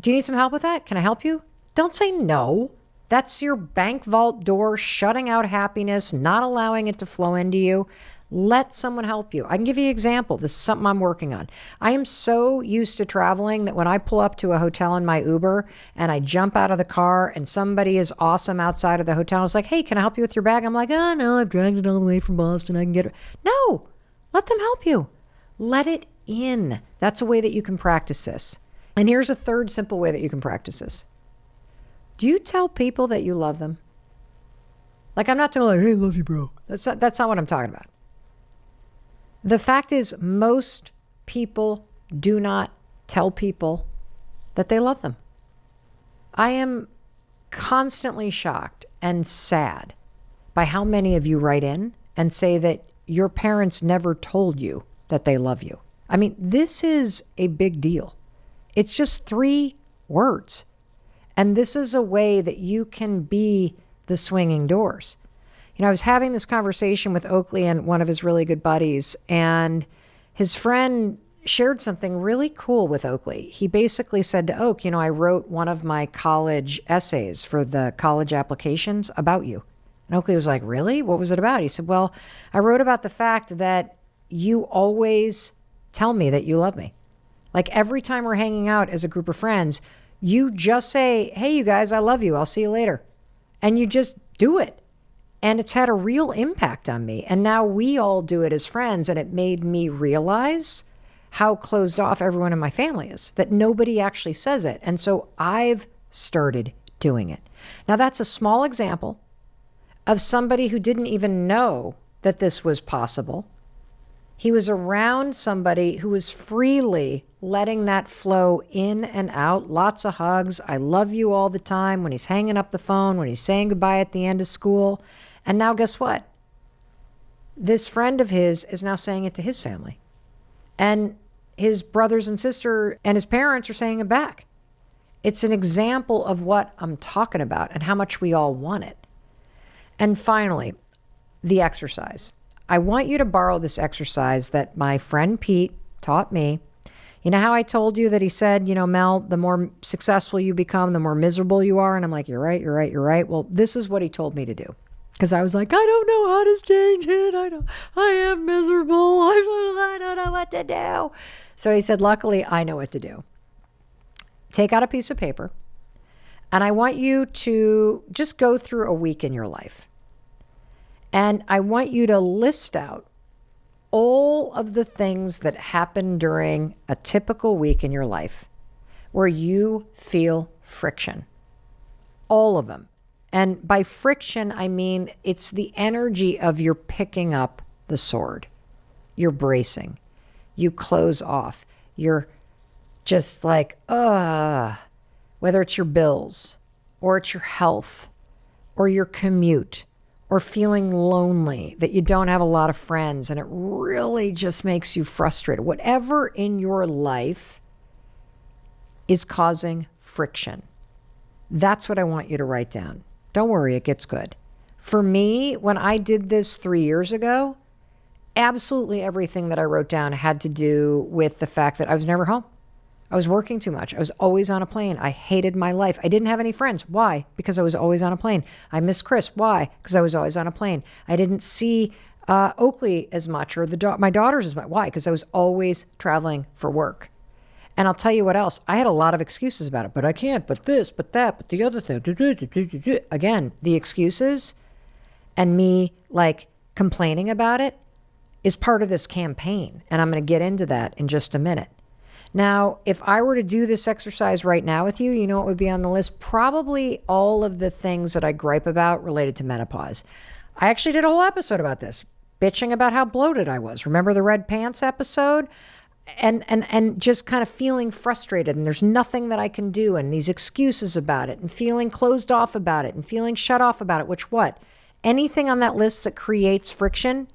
do you need some help with that? Can I help you? Don't say no. That's your bank vault door shutting out happiness, not allowing it to flow into you. Let someone help you. I can give you an example. This is something I'm working on. I am so used to traveling that when I pull up to a hotel in my Uber and I jump out of the car and somebody is awesome outside of the hotel, it's like, hey, can I help you with your bag? I'm like, oh, no, I've dragged it all the way from Boston. I can get it. No, let them help you. Let it in. That's a way that you can practice this. And here's a third simple way that you can practice this. Do you tell people that you love them? Like, I'm not telling like, hey, love you, bro. That's not what I'm talking about. The fact is, most people do not tell people that they love them. I am constantly shocked and sad by how many of you write in and say that your parents never told you that they love you. I mean, this is a big deal. It's just 3 words. And this is a way that you can be the swinging doors. You know, I was having this conversation with Oakley and one of his really good buddies, and his friend shared something really cool with Oakley. He basically said to Oak, you know, I wrote one of my college essays for the college applications about you. And Oakley was like, really? What was it about? He said, well, I wrote about the fact that you always tell me that you love me. Like every time we're hanging out as a group of friends, you just say, hey, you guys, I love you. I'll see you later. And you just do it. And it's had a real impact on me. And now we all do it as friends. And it made me realize how closed off everyone in my family is, that nobody actually says it. And so I've started doing it. Now, that's a small example of somebody who didn't even know that this was possible. He was around somebody who was freely letting that flow in and out. Lots of hugs. I love you all the time. When he's hanging up the phone, when he's saying goodbye at the end of school. And now guess what? This friend of his is now saying it to his family. And his brothers and sister and his parents are saying it back. It's an example of what I'm talking about and how much we all want it. And finally, the exercise. I want you to borrow this exercise that my friend Pete taught me. You know how I told you that he said, you know, Mel, the more successful you become, the more miserable you are. And I'm like, you're right, you're right, you're right. Well, this is what he told me to do. Because I was like, I don't know how to change it. I am miserable. I don't know what to do. So he said, luckily, I know what to do. Take out a piece of paper And I want you to just go through a week in your life. And I want you to list out all of the things that happen during a typical week in your life where you feel friction. All of them. And by friction, I mean it's the energy of you're picking up the sword. You're bracing. You close off. You're just like, whether it's your bills or it's your health or your commute or feeling lonely, that you don't have a lot of friends and it really just makes you frustrated. Whatever in your life is causing friction. That's what I want you to write down. Don't worry, it gets good. For me, when I did this 3 years ago, absolutely everything that I wrote down had to do with the fact that I was never home. I was working too much. I was always on a plane. I hated my life. I didn't have any friends. Why? Because I was always on a plane. I miss Chris. Why? Because I was always on a plane. I didn't see Oakley as much or my daughters as much. Why? Because I was always traveling for work. And I'll tell you what else. I had a lot of excuses about it. But I can't, but this, but that, but the other thing. Again, the excuses and me like complaining about it is part of this campaign. And I'm going to get into that in just a minute. Now, if I were to do this exercise right now with you, you know what would be on the list? Probably all of the things that I gripe about related to menopause. I actually did a whole episode about this, bitching about how bloated I was. Remember the red pants episode? And just kind of feeling frustrated and there's nothing that I can do and these excuses about it and feeling closed off about it and feeling shut off about it, which what? Anything on that list that creates friction,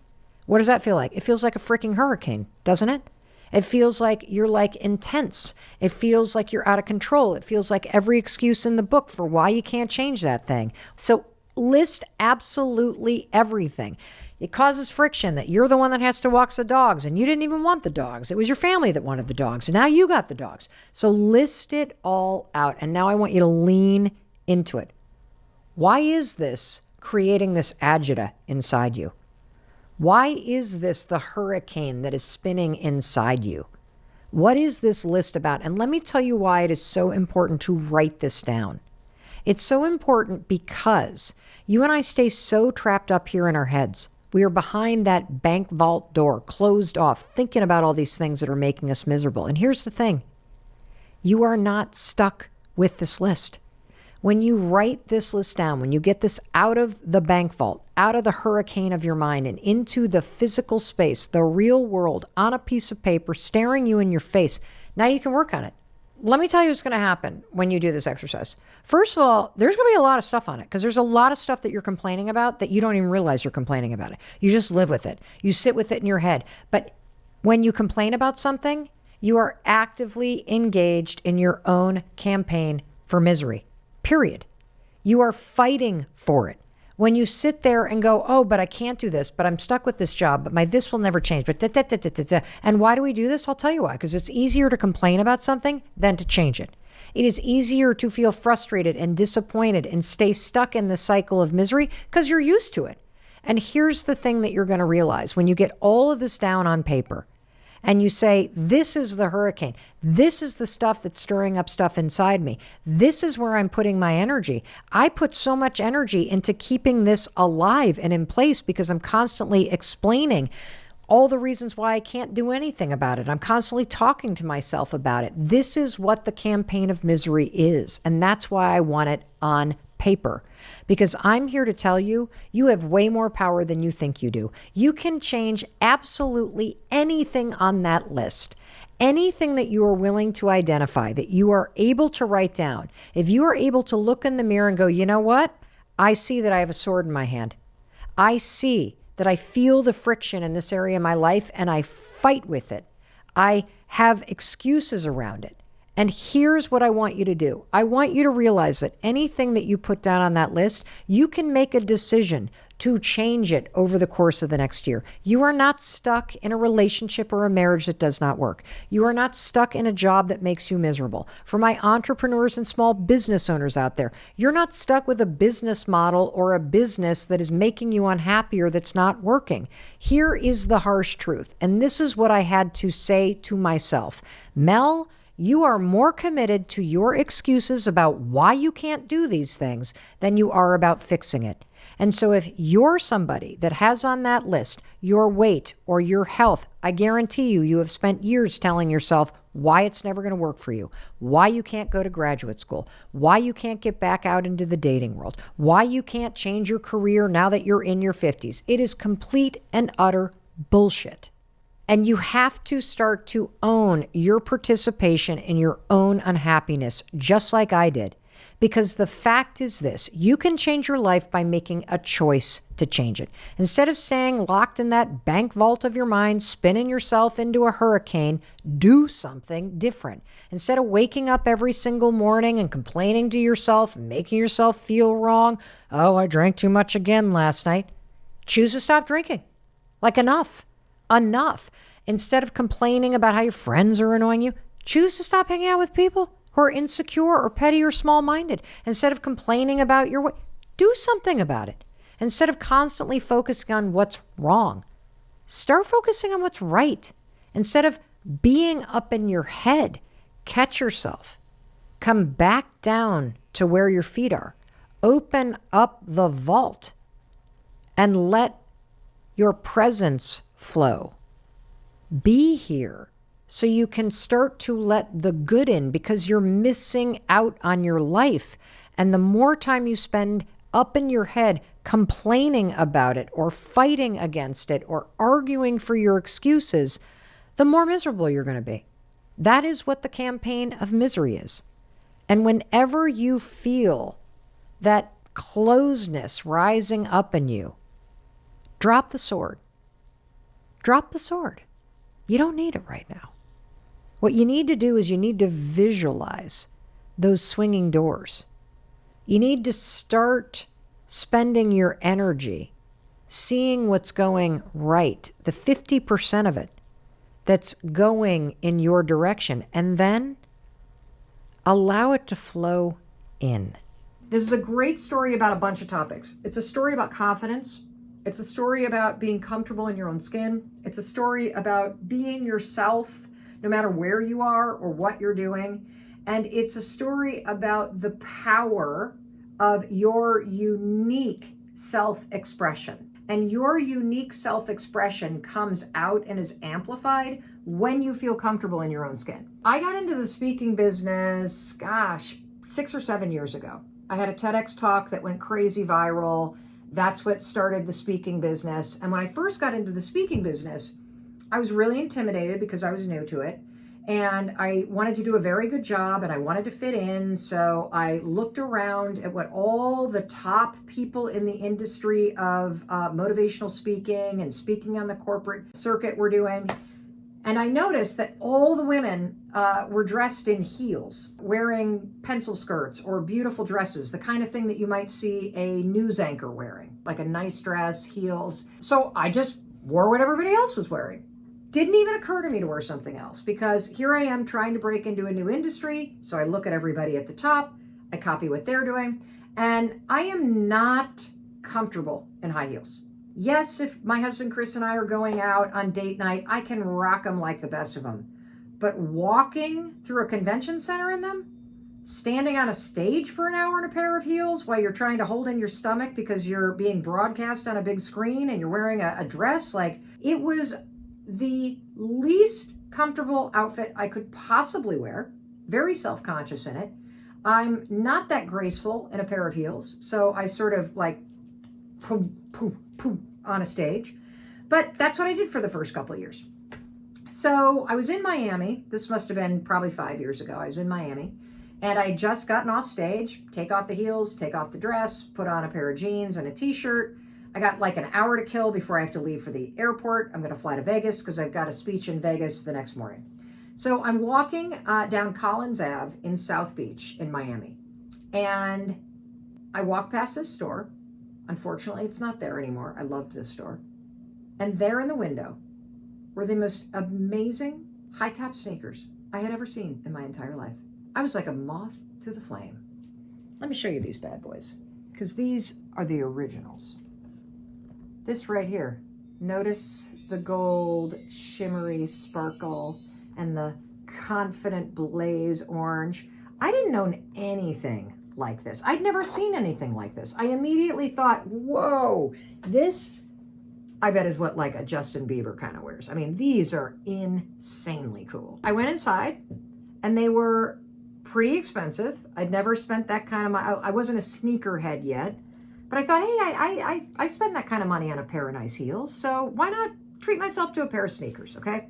what does that feel like? It feels like a freaking hurricane, doesn't it? It feels like you're like intense. It feels like you're out of control. It feels like every excuse in the book for why you can't change that thing. So list absolutely everything. It causes friction that you're the one that has to walk the dogs and you didn't even want the dogs. It was your family that wanted the dogs and now you got the dogs. So list it all out. And now I want you to lean into it. Why is this creating this agita inside you? Why is this the hurricane that is spinning inside you? What is this list about? And let me tell you why it is so important to write this down. It's so important because you and I stay so trapped up here in our heads. We are behind that bank vault door, closed off, thinking about all these things that are making us miserable. And here's the thing. You are not stuck with this list. When you write this list down, when you get this out of the bank vault, out of the hurricane of your mind and into the physical space, the real world, on a piece of paper, staring you in your face, now you can work on it. Let me tell you what's going to happen when you do this exercise. First of all, there's going to be a lot of stuff on it because there's a lot of stuff that you're complaining about that you don't even realize you're complaining about it. You just live with it. You sit with it in your head. But when you complain about something, you are actively engaged in your own campaign for misery. Period. You are fighting for it. When you sit there and go, oh, but I can't do this, but I'm stuck with this job, but this will never change. But And why do we do this? I'll tell you why. Because it's easier to complain about something than to change it. It is easier to feel frustrated and disappointed and stay stuck in the cycle of misery because you're used to it. And here's the thing that you're going to realize when you get all of this down on paper and you say, this is the hurricane. This is the stuff that's stirring up stuff inside me. This is where I'm putting my energy. I put so much energy into keeping this alive and in place because I'm constantly explaining all the reasons why I can't do anything about it. I'm constantly talking to myself about it. This is what the campaign of misery is. And that's why I want it on paper. Because I'm here to tell you, you have way more power than you think you do. You can change absolutely anything on that list. Anything that you are willing to identify, that you are able to write down. If you are able to look in the mirror and go, you know what? I see that I have a sword in my hand. I see that I feel the friction in this area of my life and I fight with it. I have excuses around it. And here's what I want you to do. I want you to realize that anything that you put down on that list, you can make a decision to change it over the course of the next year. You are not stuck in a relationship or a marriage that does not work. You are not stuck in a job that makes you miserable. For my entrepreneurs and small business owners out there, you're not stuck with a business model or a business that is making you unhappy or that's not working. Here is the harsh truth. And this is what I had to say to myself. Mel, you are more committed to your excuses about why you can't do these things than you are about fixing it. And so if you're somebody that has on that list your weight or your health, I guarantee you have spent years telling yourself why it's never going to work for you, why you can't go to graduate school, why you can't get back out into the dating world, why you can't change your career now that you're in your 50s. It is complete and utter bullshit. And you have to start to own your participation in your own unhappiness, just like I did. Because the fact is this, you can change your life by making a choice to change it. Instead of staying locked in that bank vault of your mind, spinning yourself into a hurricane, do something different. Instead of waking up every single morning and complaining to yourself, making yourself feel wrong, oh, I drank too much again last night, choose to stop drinking. Like enough. Instead of complaining about how your friends are annoying you, choose to stop hanging out with people who are insecure or petty or small-minded. Instead of complaining about your weight, do something about it. Instead of constantly focusing on what's wrong, start focusing on what's right. Instead of being up in your head, catch yourself. Come back down to where your feet are. Open up the vault and let your presence flow. Be here so you can start to let the good in, because you're missing out on your life. And the more time you spend up in your head complaining about it or fighting against it or arguing for your excuses, the more miserable you're going to be. That is what the campaign of misery is. And whenever you feel that closeness rising up in you, drop the sword. Drop the sword. You don't need it right now. What you need to do is you need to visualize those swinging doors. You need to start spending your energy seeing what's going right, the 50% of it that's going in your direction, and then allow it to flow in. This is a great story about a bunch of topics. It's a story about confidence. It's a story about being comfortable in your own skin. It's a story about being yourself, no matter where you are or what you're doing. And it's a story about the power of your unique self-expression. And your unique self-expression comes out and is amplified when you feel comfortable in your own skin. I got into the speaking business, 6 or 7 years ago. I had a TEDx talk that went crazy viral. That's what started the speaking business. And when I first got into the speaking business, I was really intimidated because I was new to it. And I wanted to do a very good job and I wanted to fit in. So I looked around at what all the top people in the industry of motivational speaking and speaking on the corporate circuit were doing. And I noticed that all the women were dressed in heels, wearing pencil skirts or beautiful dresses, the kind of thing that you might see a news anchor wearing, like a nice dress, heels. So I just wore what everybody else was wearing. Didn't even occur to me to wear something else, because here I am trying to break into a new industry. So I look at everybody at the top, I copy what they're doing, and I am not comfortable in high heels. Yes, if my husband Chris and I are going out on date night, I can rock them like the best of them. But walking through a convention center in them, standing on a stage for an hour in a pair of heels while you're trying to hold in your stomach because you're being broadcast on a big screen and you're wearing a dress, like, it was the least comfortable outfit I could possibly wear. Very self-conscious in it. I'm not that graceful in a pair of heels, so I sort of like poof, poof, poof on a stage. But that's what I did for the first couple of years. So I was in Miami. This must have been probably 5 years ago. I was in Miami and I had just gotten off stage, take off the heels, take off the dress, put on a pair of jeans and a t-shirt. I got like an hour to kill before I have to leave for the airport. I'm going to fly to Vegas because I've got a speech in Vegas the next morning. So I'm walking down Collins Ave in South Beach in Miami. And I walk past this store. Unfortunately, it's not there anymore. I loved this store. And there in the window were the most amazing high-top sneakers I had ever seen in my entire life. I was like a moth to the flame. Let me show you these bad boys, because these are the originals. This right here, notice the gold shimmery sparkle and the confident blaze orange. I didn't own anything like this. I'd never seen anything like this. I immediately thought, whoa, this I bet is what like a Justin Bieber kind of wears. I mean, these are insanely cool. I went inside and they were pretty expensive. I'd never spent that kind of money. I wasn't a sneakerhead yet, but I thought, hey, I spend that kind of money on a pair of nice heels, so why not treat myself to a pair of sneakers, okay?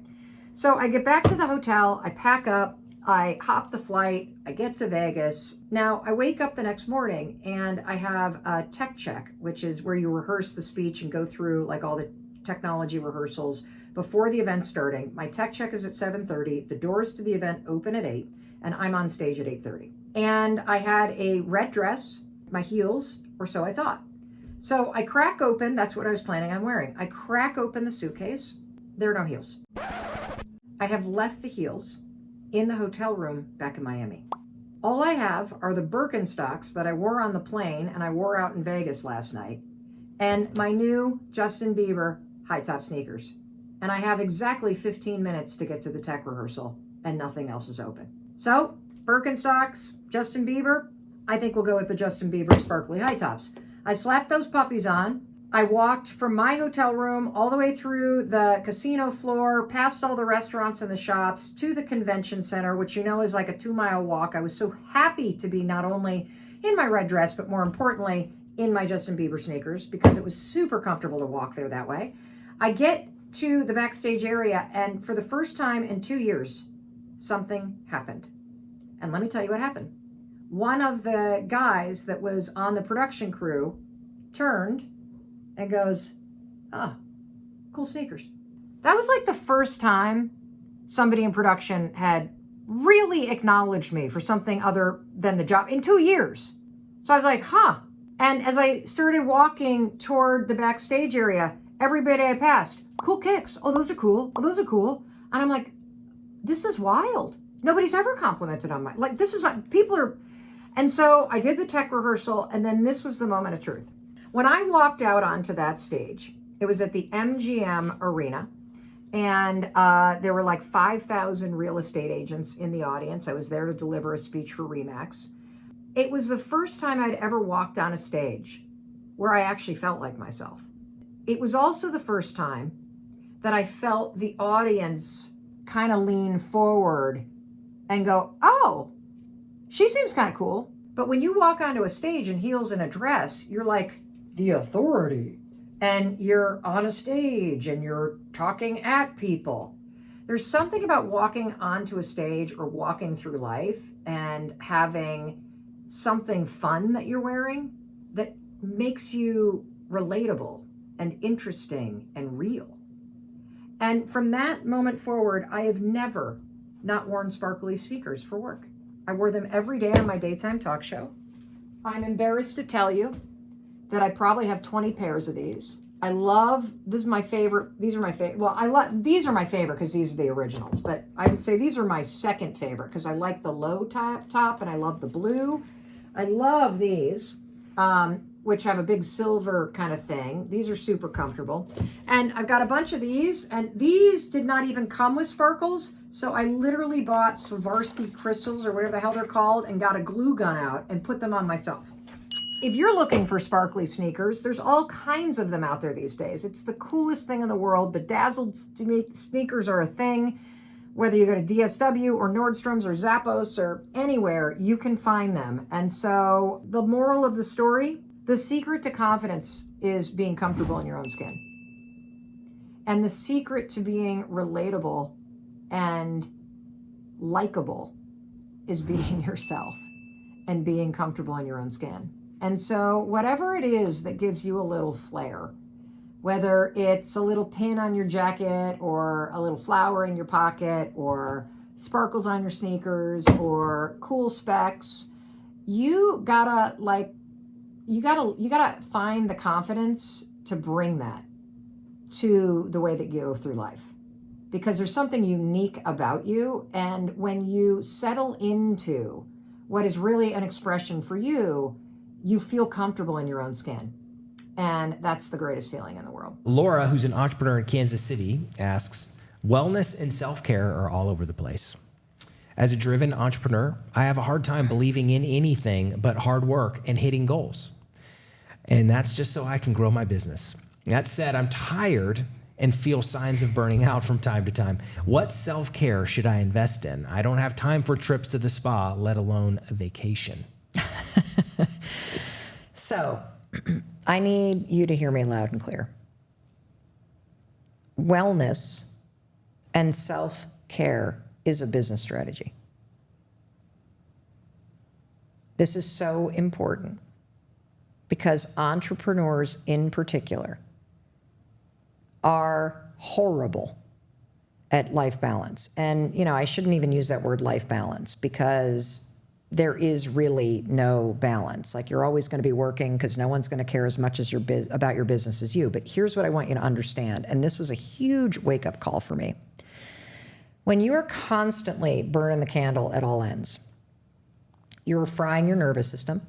So I get back to the hotel, I pack up, I hop the flight, I get to Vegas. Now I wake up the next morning and I have a tech check, which is where you rehearse the speech and go through like all the technology rehearsals before the event starting. My tech check is at 7:30. The doors to the event open at 8 and I'm on stage at 8:30. And I had a red dress, my heels, or so I thought. So I crack open, that's what I was planning on wearing. I crack open the suitcase. There are no heels. I have left the heels in the hotel room back in Miami. All I have are the Birkenstocks that I wore on the plane and I wore out in Vegas last night, and my new Justin Bieber high top sneakers. And I have exactly 15 minutes to get to the tech rehearsal and nothing else is open. So Birkenstocks, Justin Bieber, I think we'll go with the Justin Bieber sparkly high tops. I slapped those puppies on. I walked from my hotel room all the way through the casino floor, past all the restaurants and the shops, to the convention center, which you know is like a 2-mile walk. I was so happy to be not only in my red dress, but more importantly, in my Justin Bieber sneakers, because it was super comfortable to walk there that way. I get to the backstage area, and for the first time in 2 years, something happened. And let me tell you what happened. One of the guys that was on the production crew turned and goes, ah, cool sneakers. That was like the first time somebody in production had really acknowledged me for something other than the job in 2 years. So I was like, huh. And as I started walking toward the backstage area, everybody I passed, cool kicks. Oh, those are cool. Oh, those are cool. And I'm like, this is wild. Nobody's ever complimented on my, like, this is like, people are, and so I did the tech rehearsal, and then this was the moment of truth. When I walked out onto that stage, it was at the MGM Arena, and there were like 5,000 real estate agents in the audience. I was there to deliver a speech for RE/MAX. It was the first time I'd ever walked on a stage where I actually felt like myself. It was also the first time that I felt the audience kind of lean forward and go, oh, she seems kind of cool. But when you walk onto a stage in heels and a dress, you're like the authority, and you're on a stage and you're talking at people. There's something about walking onto a stage or walking through life and having something fun that you're wearing that makes you relatable and interesting and real. And from that moment forward, I have never not worn sparkly sneakers for work. I wore them every day on my daytime talk show. I'm embarrassed to tell you that I probably have 20 pairs of these. I love, this is my favorite, these are my favorite, well, these are my favorite because these are the originals, but I would say these are my second favorite because I like the low top and I love the blue. I love these, which have a big silver kind of thing. These are super comfortable. And I've got a bunch of these, and these did not even come with sparkles. So I literally bought Swarovski crystals or whatever the hell they're called and got a glue gun out and put them on myself. If you're looking for sparkly sneakers, there's all kinds of them out there these days. It's the coolest thing in the world. Bedazzled sneakers are a thing. Whether you go to DSW or Nordstrom's or Zappos or anywhere, you can find them. And so the moral of the story, the secret to confidence is being comfortable in your own skin. And the secret to being relatable and likable is being yourself and being comfortable in your own skin. And so whatever it is that gives you a little flair, whether it's a little pin on your jacket or a little flower in your pocket or sparkles on your sneakers or cool specs, you gotta find the confidence to bring that to the way that you go through life, because there's something unique about you. And when you settle into what is really an expression for you, you feel comfortable in your own skin. And that's the greatest feeling in the world. Laura, who's an entrepreneur in Kansas City, asks, wellness and self-care are all over the place. As a driven entrepreneur, I have a hard time believing in anything but hard work and hitting goals. And that's just so I can grow my business. That said, I'm tired and feel signs of burning out from time to time. What self-care should I invest in? I don't have time for trips to the spa, let alone a vacation. So I need you to hear me loud and clear. Wellness and self-care is a business strategy. This is so important because entrepreneurs in particular are horrible at life balance. And, I shouldn't even use that word life balance because there is really no balance. Like you're always going to be working because no one's going to care as much as about your business as you. But here's what I want you to understand. And this was a huge wake-up call for me. When you are constantly burning the candle at all ends, you're frying your nervous system.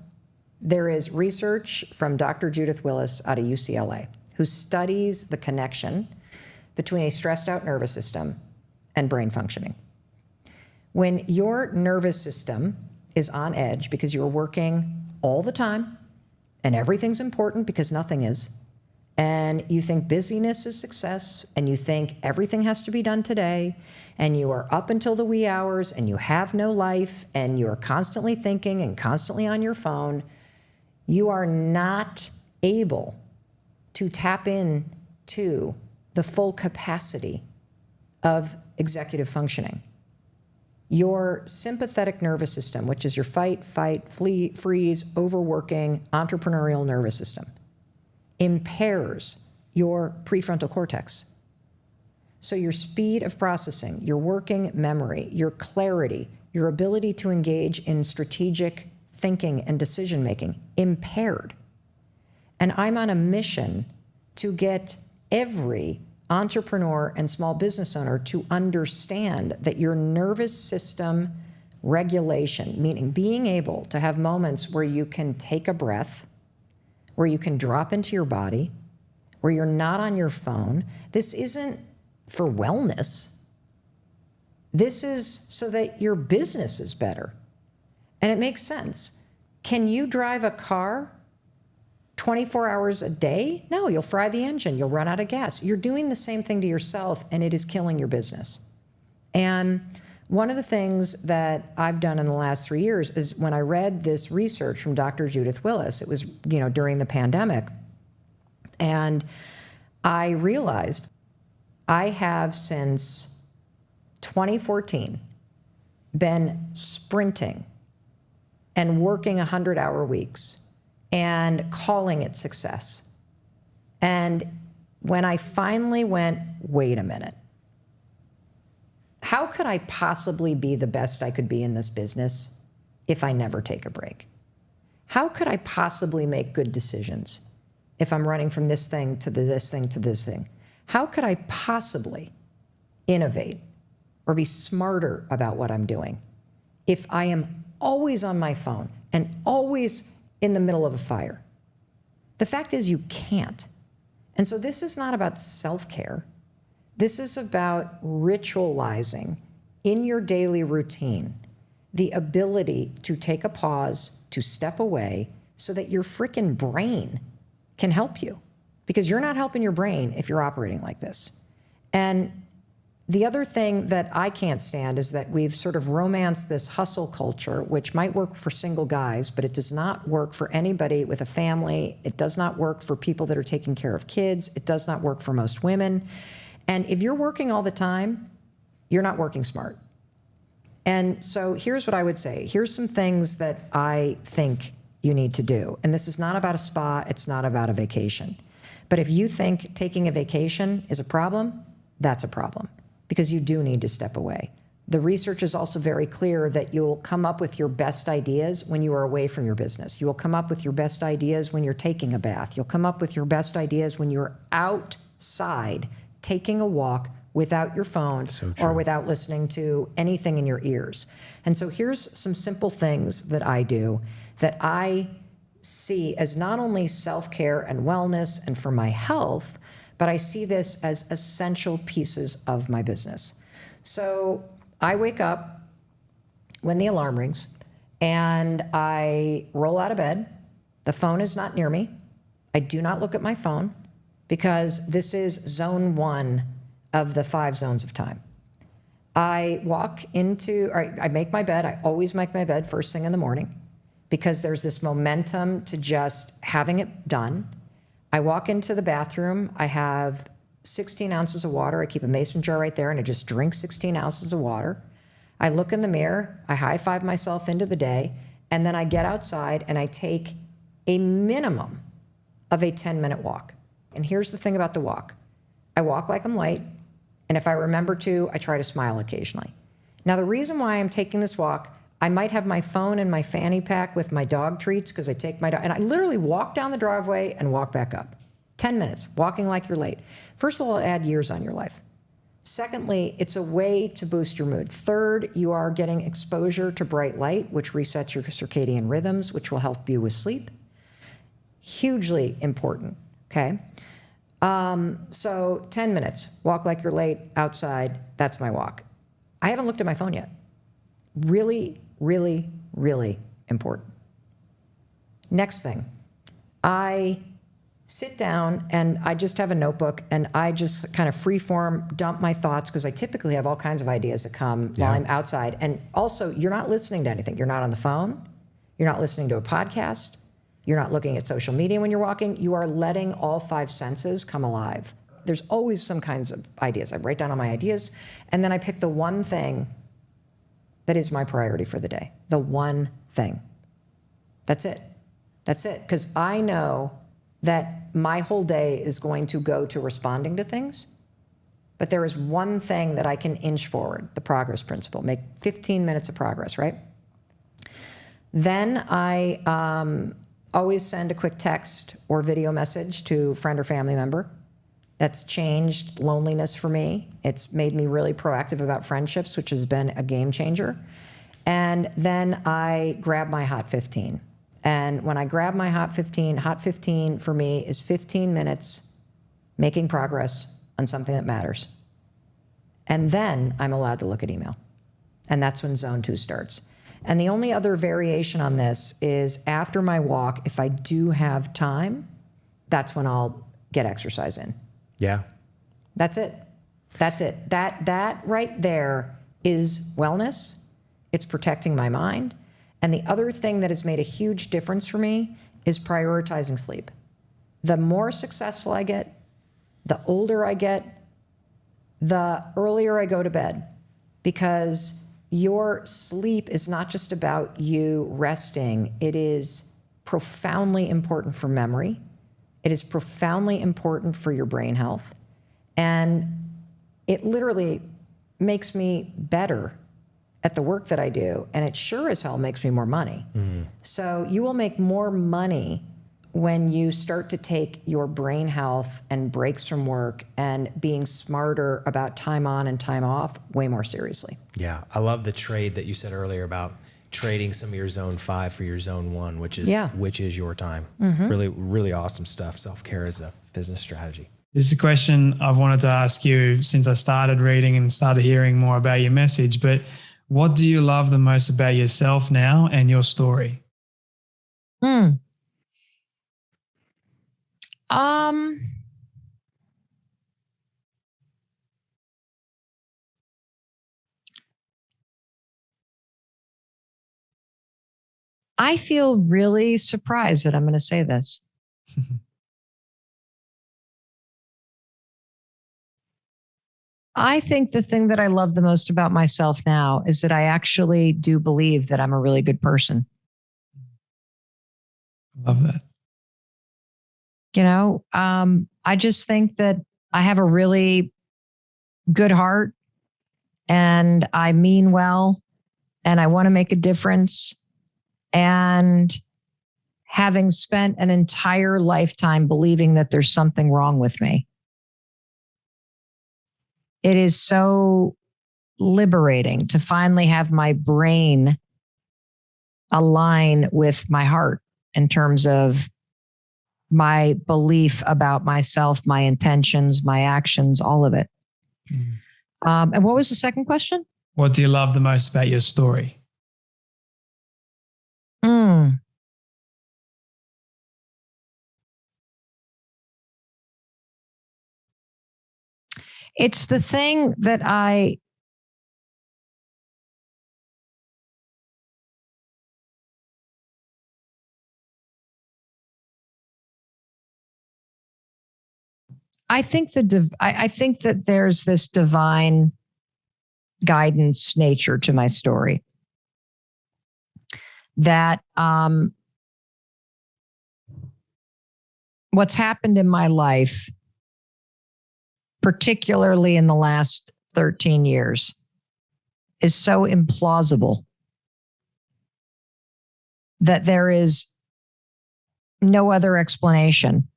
There is research from Dr. Judith Willis out of UCLA who studies the connection between a stressed out nervous system and brain functioning. When your nervous system is on edge because you're working all the time and everything's important because nothing is, and you think busyness is success, and you think everything has to be done today, and you are up until the wee hours, and you have no life, and you are constantly thinking and constantly on your phone, you are not able to tap in to the full capacity of executive functioning. Your sympathetic nervous system, which is your fight, flee, freeze, overworking, entrepreneurial nervous system, impairs your prefrontal cortex. So your speed of processing, your working memory, your clarity, your ability to engage in strategic thinking and decision-making impaired. And I'm on a mission to get every entrepreneur and small business owner to understand that your nervous system regulation, meaning being able to have moments where you can take a breath, where you can drop into your body, where you're not on your phone. This isn't for wellness. This is so that your business is better. And it makes sense. Can you drive a car 24 hours a day? No, you'll fry the engine. You'll run out of gas. You're doing the same thing to yourself, and it is killing your business. And one of the things that I've done in the last 3 years is when I read this research from Dr. Judith Willis, it was, during the pandemic, and I realized I have since 2014 been sprinting and working 100-hour weeks and calling it success. And when I finally went, wait a minute, how could I possibly be the best I could be in this business if I never take a break? How could I possibly make good decisions if I'm running from this thing to this thing to this thing? How could I possibly innovate or be smarter about what I'm doing if I am always on my phone and always in the middle of a fire? The fact is you can't. And so this is not about self-care. This is about ritualizing in your daily routine the ability to take a pause, to step away, so that your freaking brain can help you. Because you're not helping your brain if you're operating like this. And the other thing that I can't stand is that we've sort of romanced this hustle culture, which might work for single guys, but it does not work for anybody with a family. It does not work for people that are taking care of kids. It does not work for most women. And if you're working all the time, you're not working smart. And so here's what I would say. Here's some things that I think you need to do. And this is not about a spa. It's not about a vacation. But if you think taking a vacation is a problem, that's a problem, because you do need to step away. The research is also very clear that you'll come up with your best ideas when you are away from your business. You will come up with your best ideas when you're taking a bath. You'll come up with your best ideas when you're outside taking a walk without your phone or without listening to anything in your ears. And so here's some simple things that I do that I see as not only self-care and wellness and for my health, but I see this as essential pieces of my business. So I wake up when the alarm rings and I roll out of bed. The phone is not near me. I do not look at my phone because this is zone 1 of the 5 zones of time. I make my bed. I always make my bed first thing in the morning because there's this momentum to just having it done. I walk into the bathroom. I have 16 ounces of water. I keep a mason jar right there and I just drink 16 ounces of water. I look in the mirror. I high-five myself into the day. And then I get outside and I take a minimum of a 10-minute walk. And here's the thing about the walk. I walk like I'm late. And if I remember to, I try to smile occasionally. Now, the reason why I'm taking this walk, I might have my phone in my fanny pack with my dog treats because I take my dog, and I literally walk down the driveway and walk back up. 10 minutes, walking like you're late. First of all, it'll add years on your life. Secondly, it's a way to boost your mood. Third, you are getting exposure to bright light, which resets your circadian rhythms, which will help you with sleep. Hugely important, okay? So 10 minutes, walk like you're late, outside, that's my walk. I haven't looked at my phone yet. Really, really, really important. Next thing, I sit down and I just have a notebook and I just kind of freeform dump my thoughts because I typically have all kinds of ideas that come while I'm outside. And also, you're not listening to anything. You're not on the phone. You're not listening to a podcast. You're not looking at social media when you're walking. You are letting all 5 senses come alive. There's always some kinds of ideas. I write down all my ideas, and then I pick the one thing that is my priority for the day. The one thing. That's it. That's it. Because I know that my whole day is going to go to responding to things, but there is one thing that I can inch forward, the progress principle. Make 15 minutes of progress, right? Then I always send a quick text or video message to a friend or family member. That's changed loneliness for me. It's made me really proactive about friendships, which has been a game changer. And then I grab my Hot 15. And when I grab my Hot 15 for me is 15 minutes making progress on something that matters. And then I'm allowed to look at email. And that's when zone 2 starts. And the only other variation on this is after my walk, if I do have time, that's when I'll get exercise in. Yeah. That's it. That's it. That right there is wellness. It's protecting my mind. And the other thing that has made a huge difference for me is prioritizing sleep. The more successful I get, the older I get, the earlier I go to bed, because your sleep is not just about you resting. It is profoundly important for memory. It is profoundly important for your brain health. And it literally makes me better at the work that I do. And it sure as hell makes me more money. So you will make more money when you start to take your brain health and breaks from work and being smarter about time on and time off way more seriously. Yeah. I love the trade that you said earlier about trading some of your zone 5 for your zone 1, which is your time. Really, really awesome stuff. Self-care is a business strategy. This is a question I've wanted to ask you since I started reading and started hearing more about your message, but what do you love the most about yourself now and your story? I feel really surprised that I'm going to say this. I think the thing that I love the most about myself now is that I actually do believe that I'm a really good person. Love that. You know, I just think that I have a really good heart and I mean well and I want to make a difference. And having spent an entire lifetime believing that there's something wrong with me, it is so liberating to finally have my brain align with my heart in terms of my belief about myself, my intentions, my actions, all of it. And what was the second question? What do you love the most about your story? It's the thing that I think I think that there's this divine guidance nature to my story that what's happened in my life, particularly in the last 13 years, is so implausible that there is no other explanation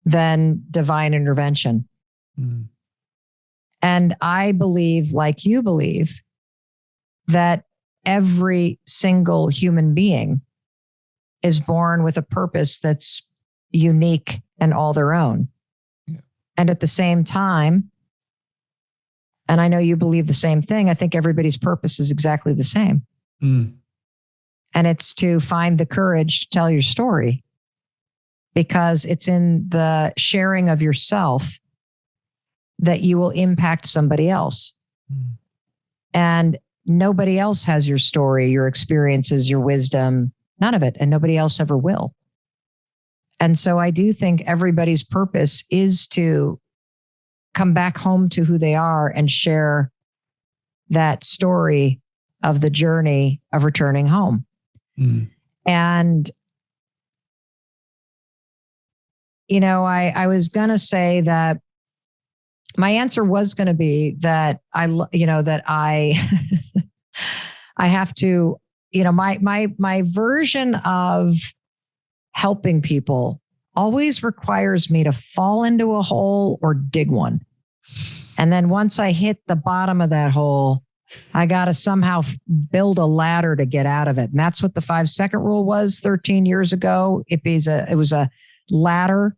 than divine intervention. Mm. And I believe, like you believe, that every single human being is born with a purpose that's unique and all their own. Yeah. And at the same time, and I know you believe the same thing, I think everybody's purpose is exactly the same. Mm. And it's to find the courage to tell your story, because it's in the sharing of yourself that you will impact somebody else. Mm. And nobody else has your story, your experiences, your wisdom, none of it. And nobody else ever will. And so I do think everybody's purpose is to come back home to who they are and share that story of the journey of returning home. Mm. And, you know, I was going to say that my answer was going to be that I have to, you know, my version of helping people always requires me to fall into a hole or dig one. And then once I hit the bottom of that hole, I got to somehow build a ladder to get out of it. And that's what the 5-second rule was 13 years ago. It was a ladder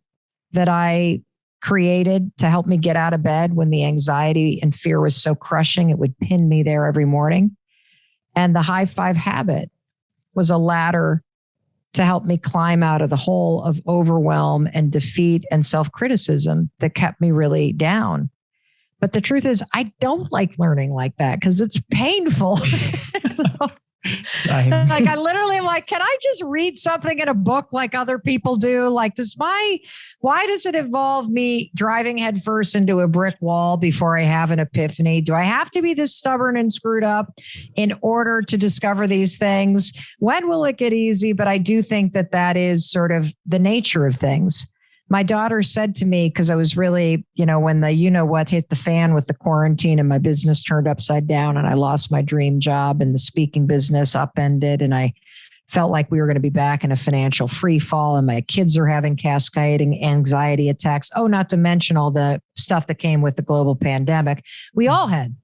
that I created to help me get out of bed when the anxiety and fear was so crushing. It would pin me there every morning. And the high five habit was a ladder to help me climb out of the hole of overwhelm and defeat and self-criticism that kept me really down. But the truth is, I don't like learning like that because it's painful. Like I literally am like, can I just read something in a book like other people do? Like, why does it involve me driving headfirst into a brick wall before I have an epiphany? Do I have to be this stubborn and screwed up in order to discover these things? When will it get easy? But I do think that is sort of the nature of things. My daughter said to me, because I was really, when the what hit the fan with the quarantine and my business turned upside down and I lost my dream job and the speaking business upended and I felt like we were going to be back in a financial free fall and my kids are having cascading anxiety attacks. Oh, not to mention all the stuff that came with the global pandemic. We all had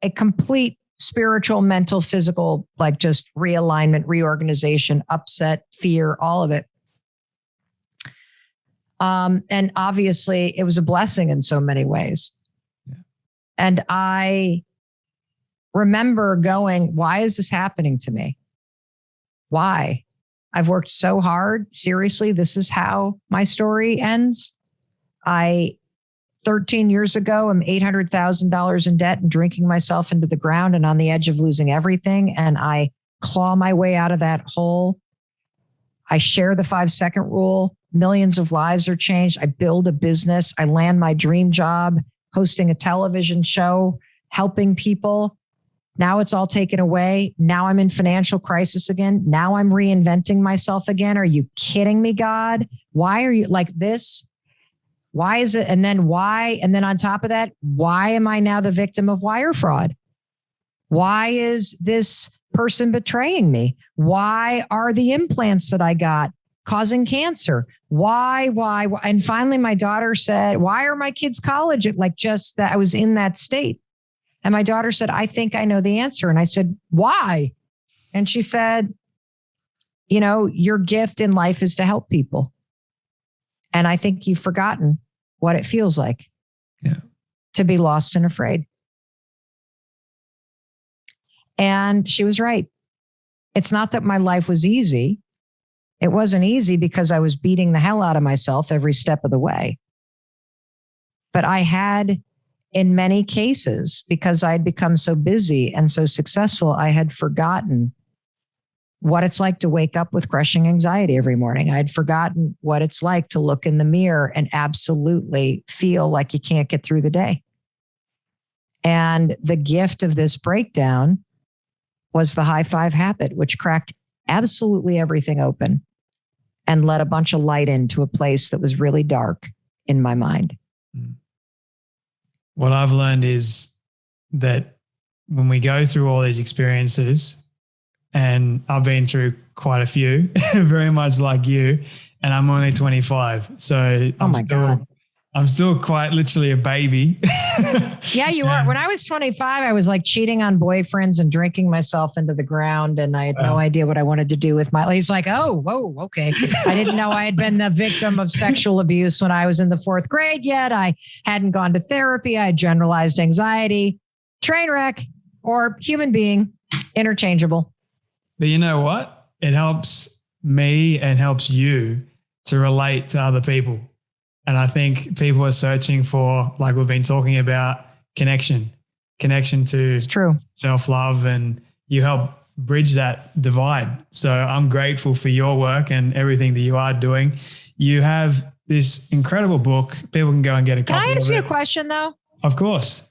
a complete spiritual, mental, physical, like just realignment, reorganization, upset, fear, all of it. And obviously it was a blessing in so many ways. Yeah. And I remember going, why is this happening to me? Why? I've worked so hard. Seriously, this is how my story ends. 13 years ago, I'm $800,000 in debt and drinking myself into the ground and on the edge of losing everything. And I claw my way out of that hole. I share the 5-second rule. Millions of lives are changed. I build a business. I land my dream job, hosting a television show, helping people. Now it's all taken away. Now I'm in financial crisis again. Now I'm reinventing myself again. Are you kidding me, God? Why are you like this? Why is it? And then why? And then on top of that, why am I now the victim of wire fraud? Why is this person betraying me? Why are the implants that I got causing cancer? Why? And finally, my daughter said, why are my kids college? Like just that I was in that state. And my daughter said, I think I know the answer. And I said, why? And she said, your gift in life is to help people. And I think you've forgotten what it feels like to be lost and afraid. And she was right. It's not that my life was easy. It wasn't easy because I was beating the hell out of myself every step of the way. But I had, in many cases, because I had become so busy and so successful, I had forgotten what it's like to wake up with crushing anxiety every morning. I had forgotten what it's like to look in the mirror and absolutely feel like you can't get through the day. And the gift of this breakdown was the high five habit, which cracked absolutely everything open and let a bunch of light into a place that was really dark in my mind. What I've learned is that when we go through all these experiences, and I've been through quite a few, very much like you, and I'm only 25. So I'm still quite literally a baby. Yeah, you are. When I was 25, I was like cheating on boyfriends and drinking myself into the ground. And I had no idea what I wanted to do with my life. He's like, oh, whoa, okay. I didn't know I had been the victim of sexual abuse when I was in the 4th grade yet. I hadn't gone to therapy. I had generalized anxiety, train wreck, or human being, interchangeable. But you know what? It helps me and helps you to relate to other people. And I think people are searching for, like we've been talking about, connection to self-love, and you help bridge that divide. So I'm grateful for your work and everything that you are doing. You have this incredible book. People can go and get a copy of it. Can I ask you a question though? Of course.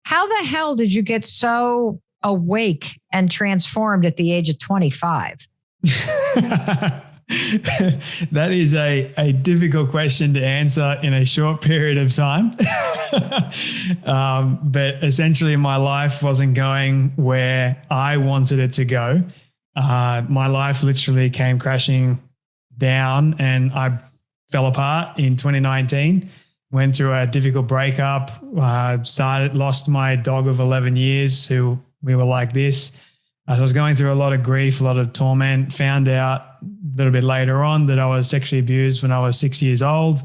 How the hell did you get so awake and transformed at the age of 25? That is a difficult question to answer in a short period of time. But essentially my life wasn't going where I wanted it to go. My life literally came crashing down and I fell apart in 2019, went through a difficult breakup, lost my dog of 11 years who we were like this. I was going through a lot of grief, a lot of torment, found out a little bit later on that I was sexually abused when I was 6 years old.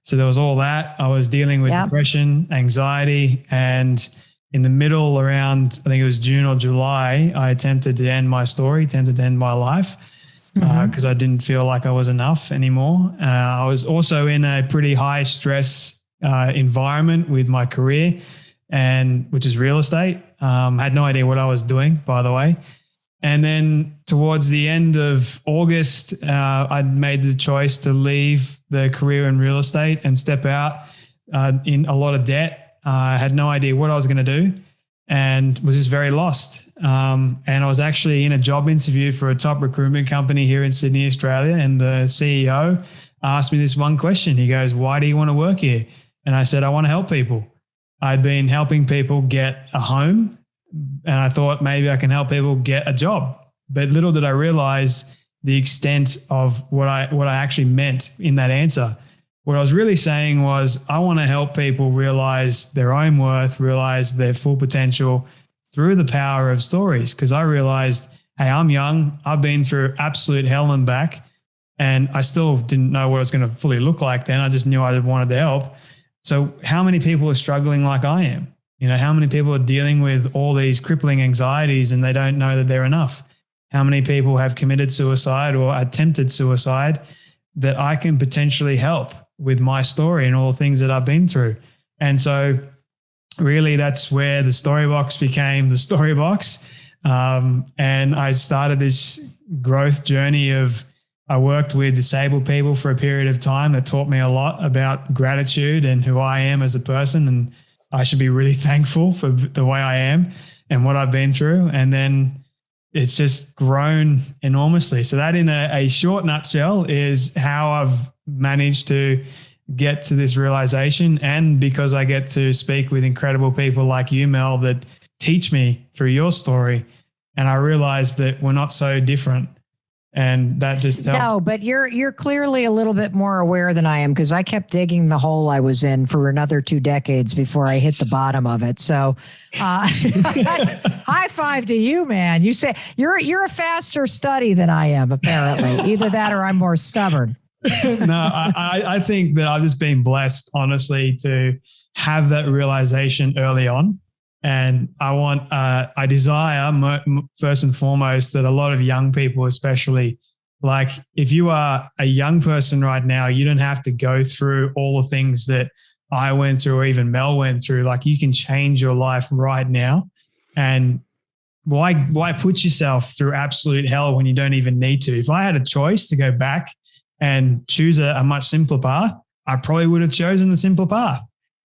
So there was all that. I was dealing with depression, anxiety, and in the middle around, I think it was June or July, I attempted to end my story, attempted to end my life because I didn't feel like I was enough anymore. I was also in a pretty high stress environment with my career, and which is real estate. Had no idea what I was doing, by the way. And then towards the end of August, I'd made the choice to leave the career in real estate and step out in a lot of debt. I had no idea what I was going to do and was just very lost. And I was actually in a job interview for a top recruitment company here in Sydney, Australia. And the CEO asked me this one question. He goes, "Why do you want to work here?" And I said, "I want to help people." I'd been helping people get a home, and I thought maybe I can help people get a job. But little did I realize the extent of what I actually meant in that answer. What I was really saying was I want to help people realize their own worth, realize their full potential through the power of stories. Because I realized, hey, I'm young. I've been through absolute hell and back, and I still didn't know what it was going to fully look like then. I just knew I wanted to help. So how many people are struggling like I am? You know, how many people are dealing with all these crippling anxieties and they don't know that they're enough? How many people have committed suicide or attempted suicide that I can potentially help with my story and all the things that I've been through? And so really that's where the Storybox became the Storybox. And I started this growth journey of, I worked with disabled people for a period of time that taught me a lot about gratitude and who I am as a person. And I should be really thankful for the way I am and what I've been through. And then it's just grown enormously. So that in a short nutshell is how I've managed to get to this realization. And because I get to speak with incredible people like you, Mel, that teach me through your story. And I realized that we're not so different. And that just helped. No, but you're clearly a little bit more aware than I am, because I kept digging the hole I was in for another 2 decades before I hit the bottom of it. So high five to you, man. You say you're a faster study than I am, apparently. Either that or I'm more stubborn. No, I think that I've just been blessed, honestly, to have that realization early on. And I desire first and foremost that a lot of young people, especially, like if you are a young person right now, you don't have to go through all the things that I went through or even Mel went through. Like, you can change your life right now. And why put yourself through absolute hell when you don't even need to? If I had a choice to go back and choose a much simpler path, I probably would have chosen the simpler path.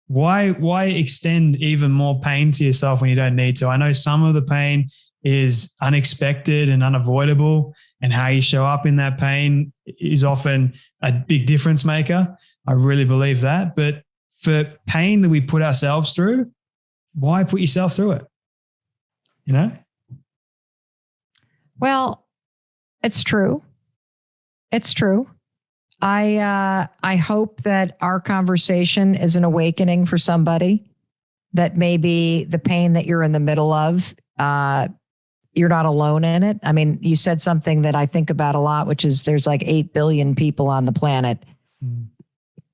Why extend even more pain to yourself when you don't need to? I know some of the pain is unexpected and unavoidable, and how you show up in that pain is often a big difference maker. I really believe that. But for pain that we put ourselves through, why put yourself through it? You know? Well, it's true. It's true. I hope that our conversation is an awakening for somebody, that maybe the pain that you're in the middle of, you're not alone in it. I mean, you said something that I think about a lot, which is there's like 8 billion people on the planet.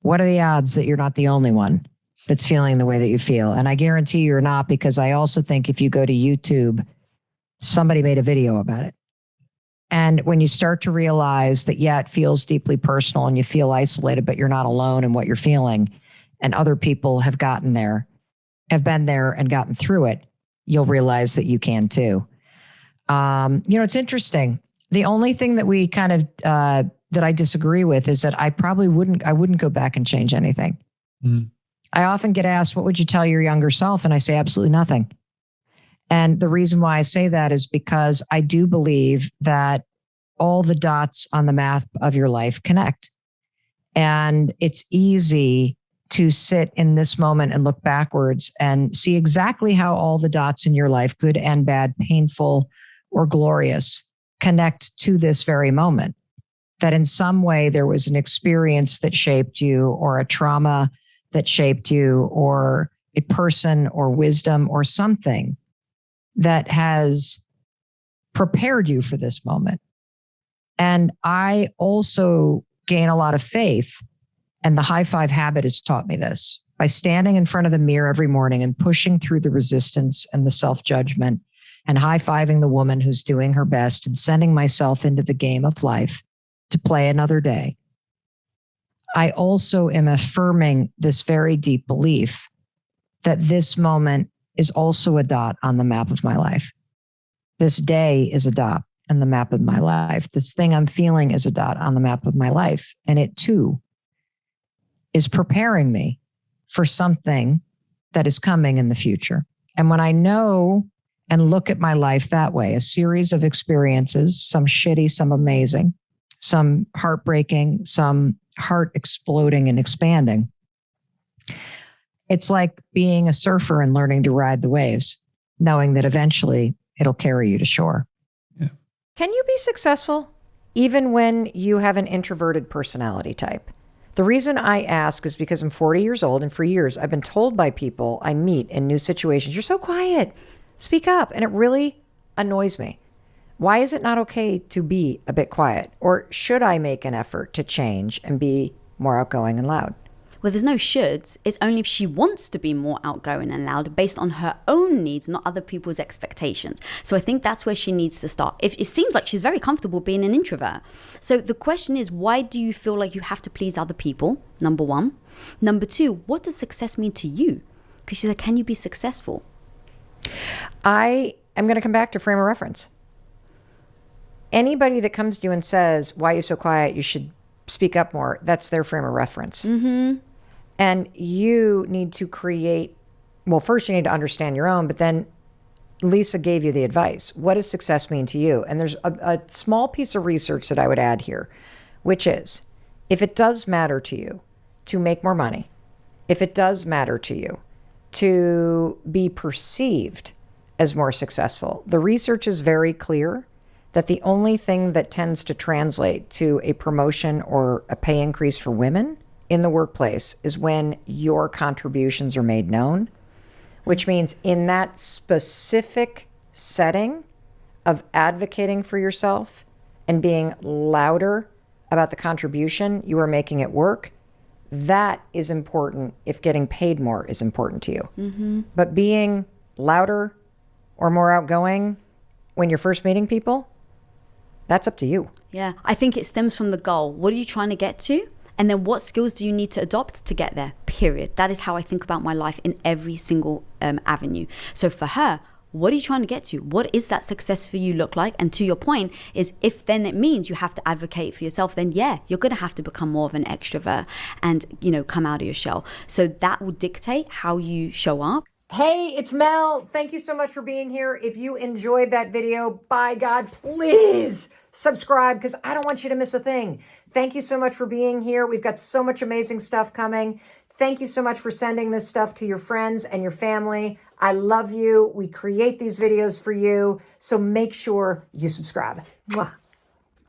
What are the odds that you're not the only one that's feeling the way that you feel? And I guarantee you're not, because I also think if you go to YouTube, somebody made a video about it. And when you start to realize that, yeah, it feels deeply personal and you feel isolated, but you're not alone in what you're feeling, and other people have gotten there, have been there and gotten through it, you'll realize that you can too. It's interesting. The only thing that we kind of, that I disagree with is that I wouldn't go back and change anything. I often get asked, what would you tell your younger self? And I say absolutely nothing. And the reason why I say that is because I do believe that all the dots on the map of your life connect. And it's easy to sit in this moment and look backwards and see exactly how all the dots in your life, good and bad, painful or glorious, connect to this very moment. That in some way there was an experience that shaped you, or a trauma that shaped you, or a person or wisdom or something that has prepared you for this moment. And I also gain a lot of faith, and the high five habit has taught me this, by standing in front of the mirror every morning and pushing through the resistance and the self-judgment and high-fiving the woman who's doing her best and sending myself into the game of life to play another day. I also am affirming this very deep belief that this moment is also a dot on the map of my life. This day is a dot on the map of my life. This thing I'm feeling is a dot on the map of my life. And it too is preparing me for something that is coming in the future. And when I know and look at my life that way, a series of experiences, some shitty, some amazing, some heartbreaking, some heart exploding and expanding, it's like being a surfer and learning to ride the waves, knowing that eventually it'll carry you to shore. Yeah. Can you be successful even when you have an introverted personality type? The reason I ask is because I'm 40 years old, and for years I've been told by people I meet in new situations, you're so quiet, speak up. And it really annoys me. Why is it not okay to be a bit quiet? Or should I make an effort to change and be more outgoing and loud? Well, there's no shoulds. It's only if she wants to be more outgoing and loud based on her own needs, not other people's expectations. So I think that's where she needs to start. If it seems like she's very comfortable being an introvert. So the question is, why do you feel like you have to please other people? Number one. Number two, what does success mean to you? Because she said, can you be successful? I am going to come back to frame of reference. Anybody that comes to you and says, why are you so quiet? You should speak up more. That's their frame of reference. Mm-hmm. And you need to create, well, first you need to understand your own, but then Lisa gave you the advice. What does success mean to you? And there's a small piece of research that I would add here, which is, if it does matter to you to make more money, if it does matter to you to be perceived as more successful, the research is very clear that the only thing that tends to translate to a promotion or a pay increase for women in the workplace is when your contributions are made known, which means in that specific setting of advocating for yourself and being louder about the contribution you are making at work, that is important if getting paid more is important to you. Mm-hmm. But being louder or more outgoing when you're first meeting people, that's up to you. Yeah, I think it stems from the goal. What are you trying to get to? And then what skills do you need to adopt to get there? Period. That is how I think about my life in every single avenue. So for her, what are you trying to get to? What is that success for you look like? And to your point is, if then it means you have to advocate for yourself, then yeah, you're going to have to become more of an extrovert and, you know, come out of your shell. So that will dictate how you show up. Hey, it's Mel. Thank you so much for being here. If you enjoyed that video, by God, please subscribe, because I don't want you to miss a thing. Thank you so much for being here. We've got so much amazing stuff coming. Thank you so much for sending this stuff to your friends and your family. I love you. We create these videos for you. So make sure you subscribe. Mwah.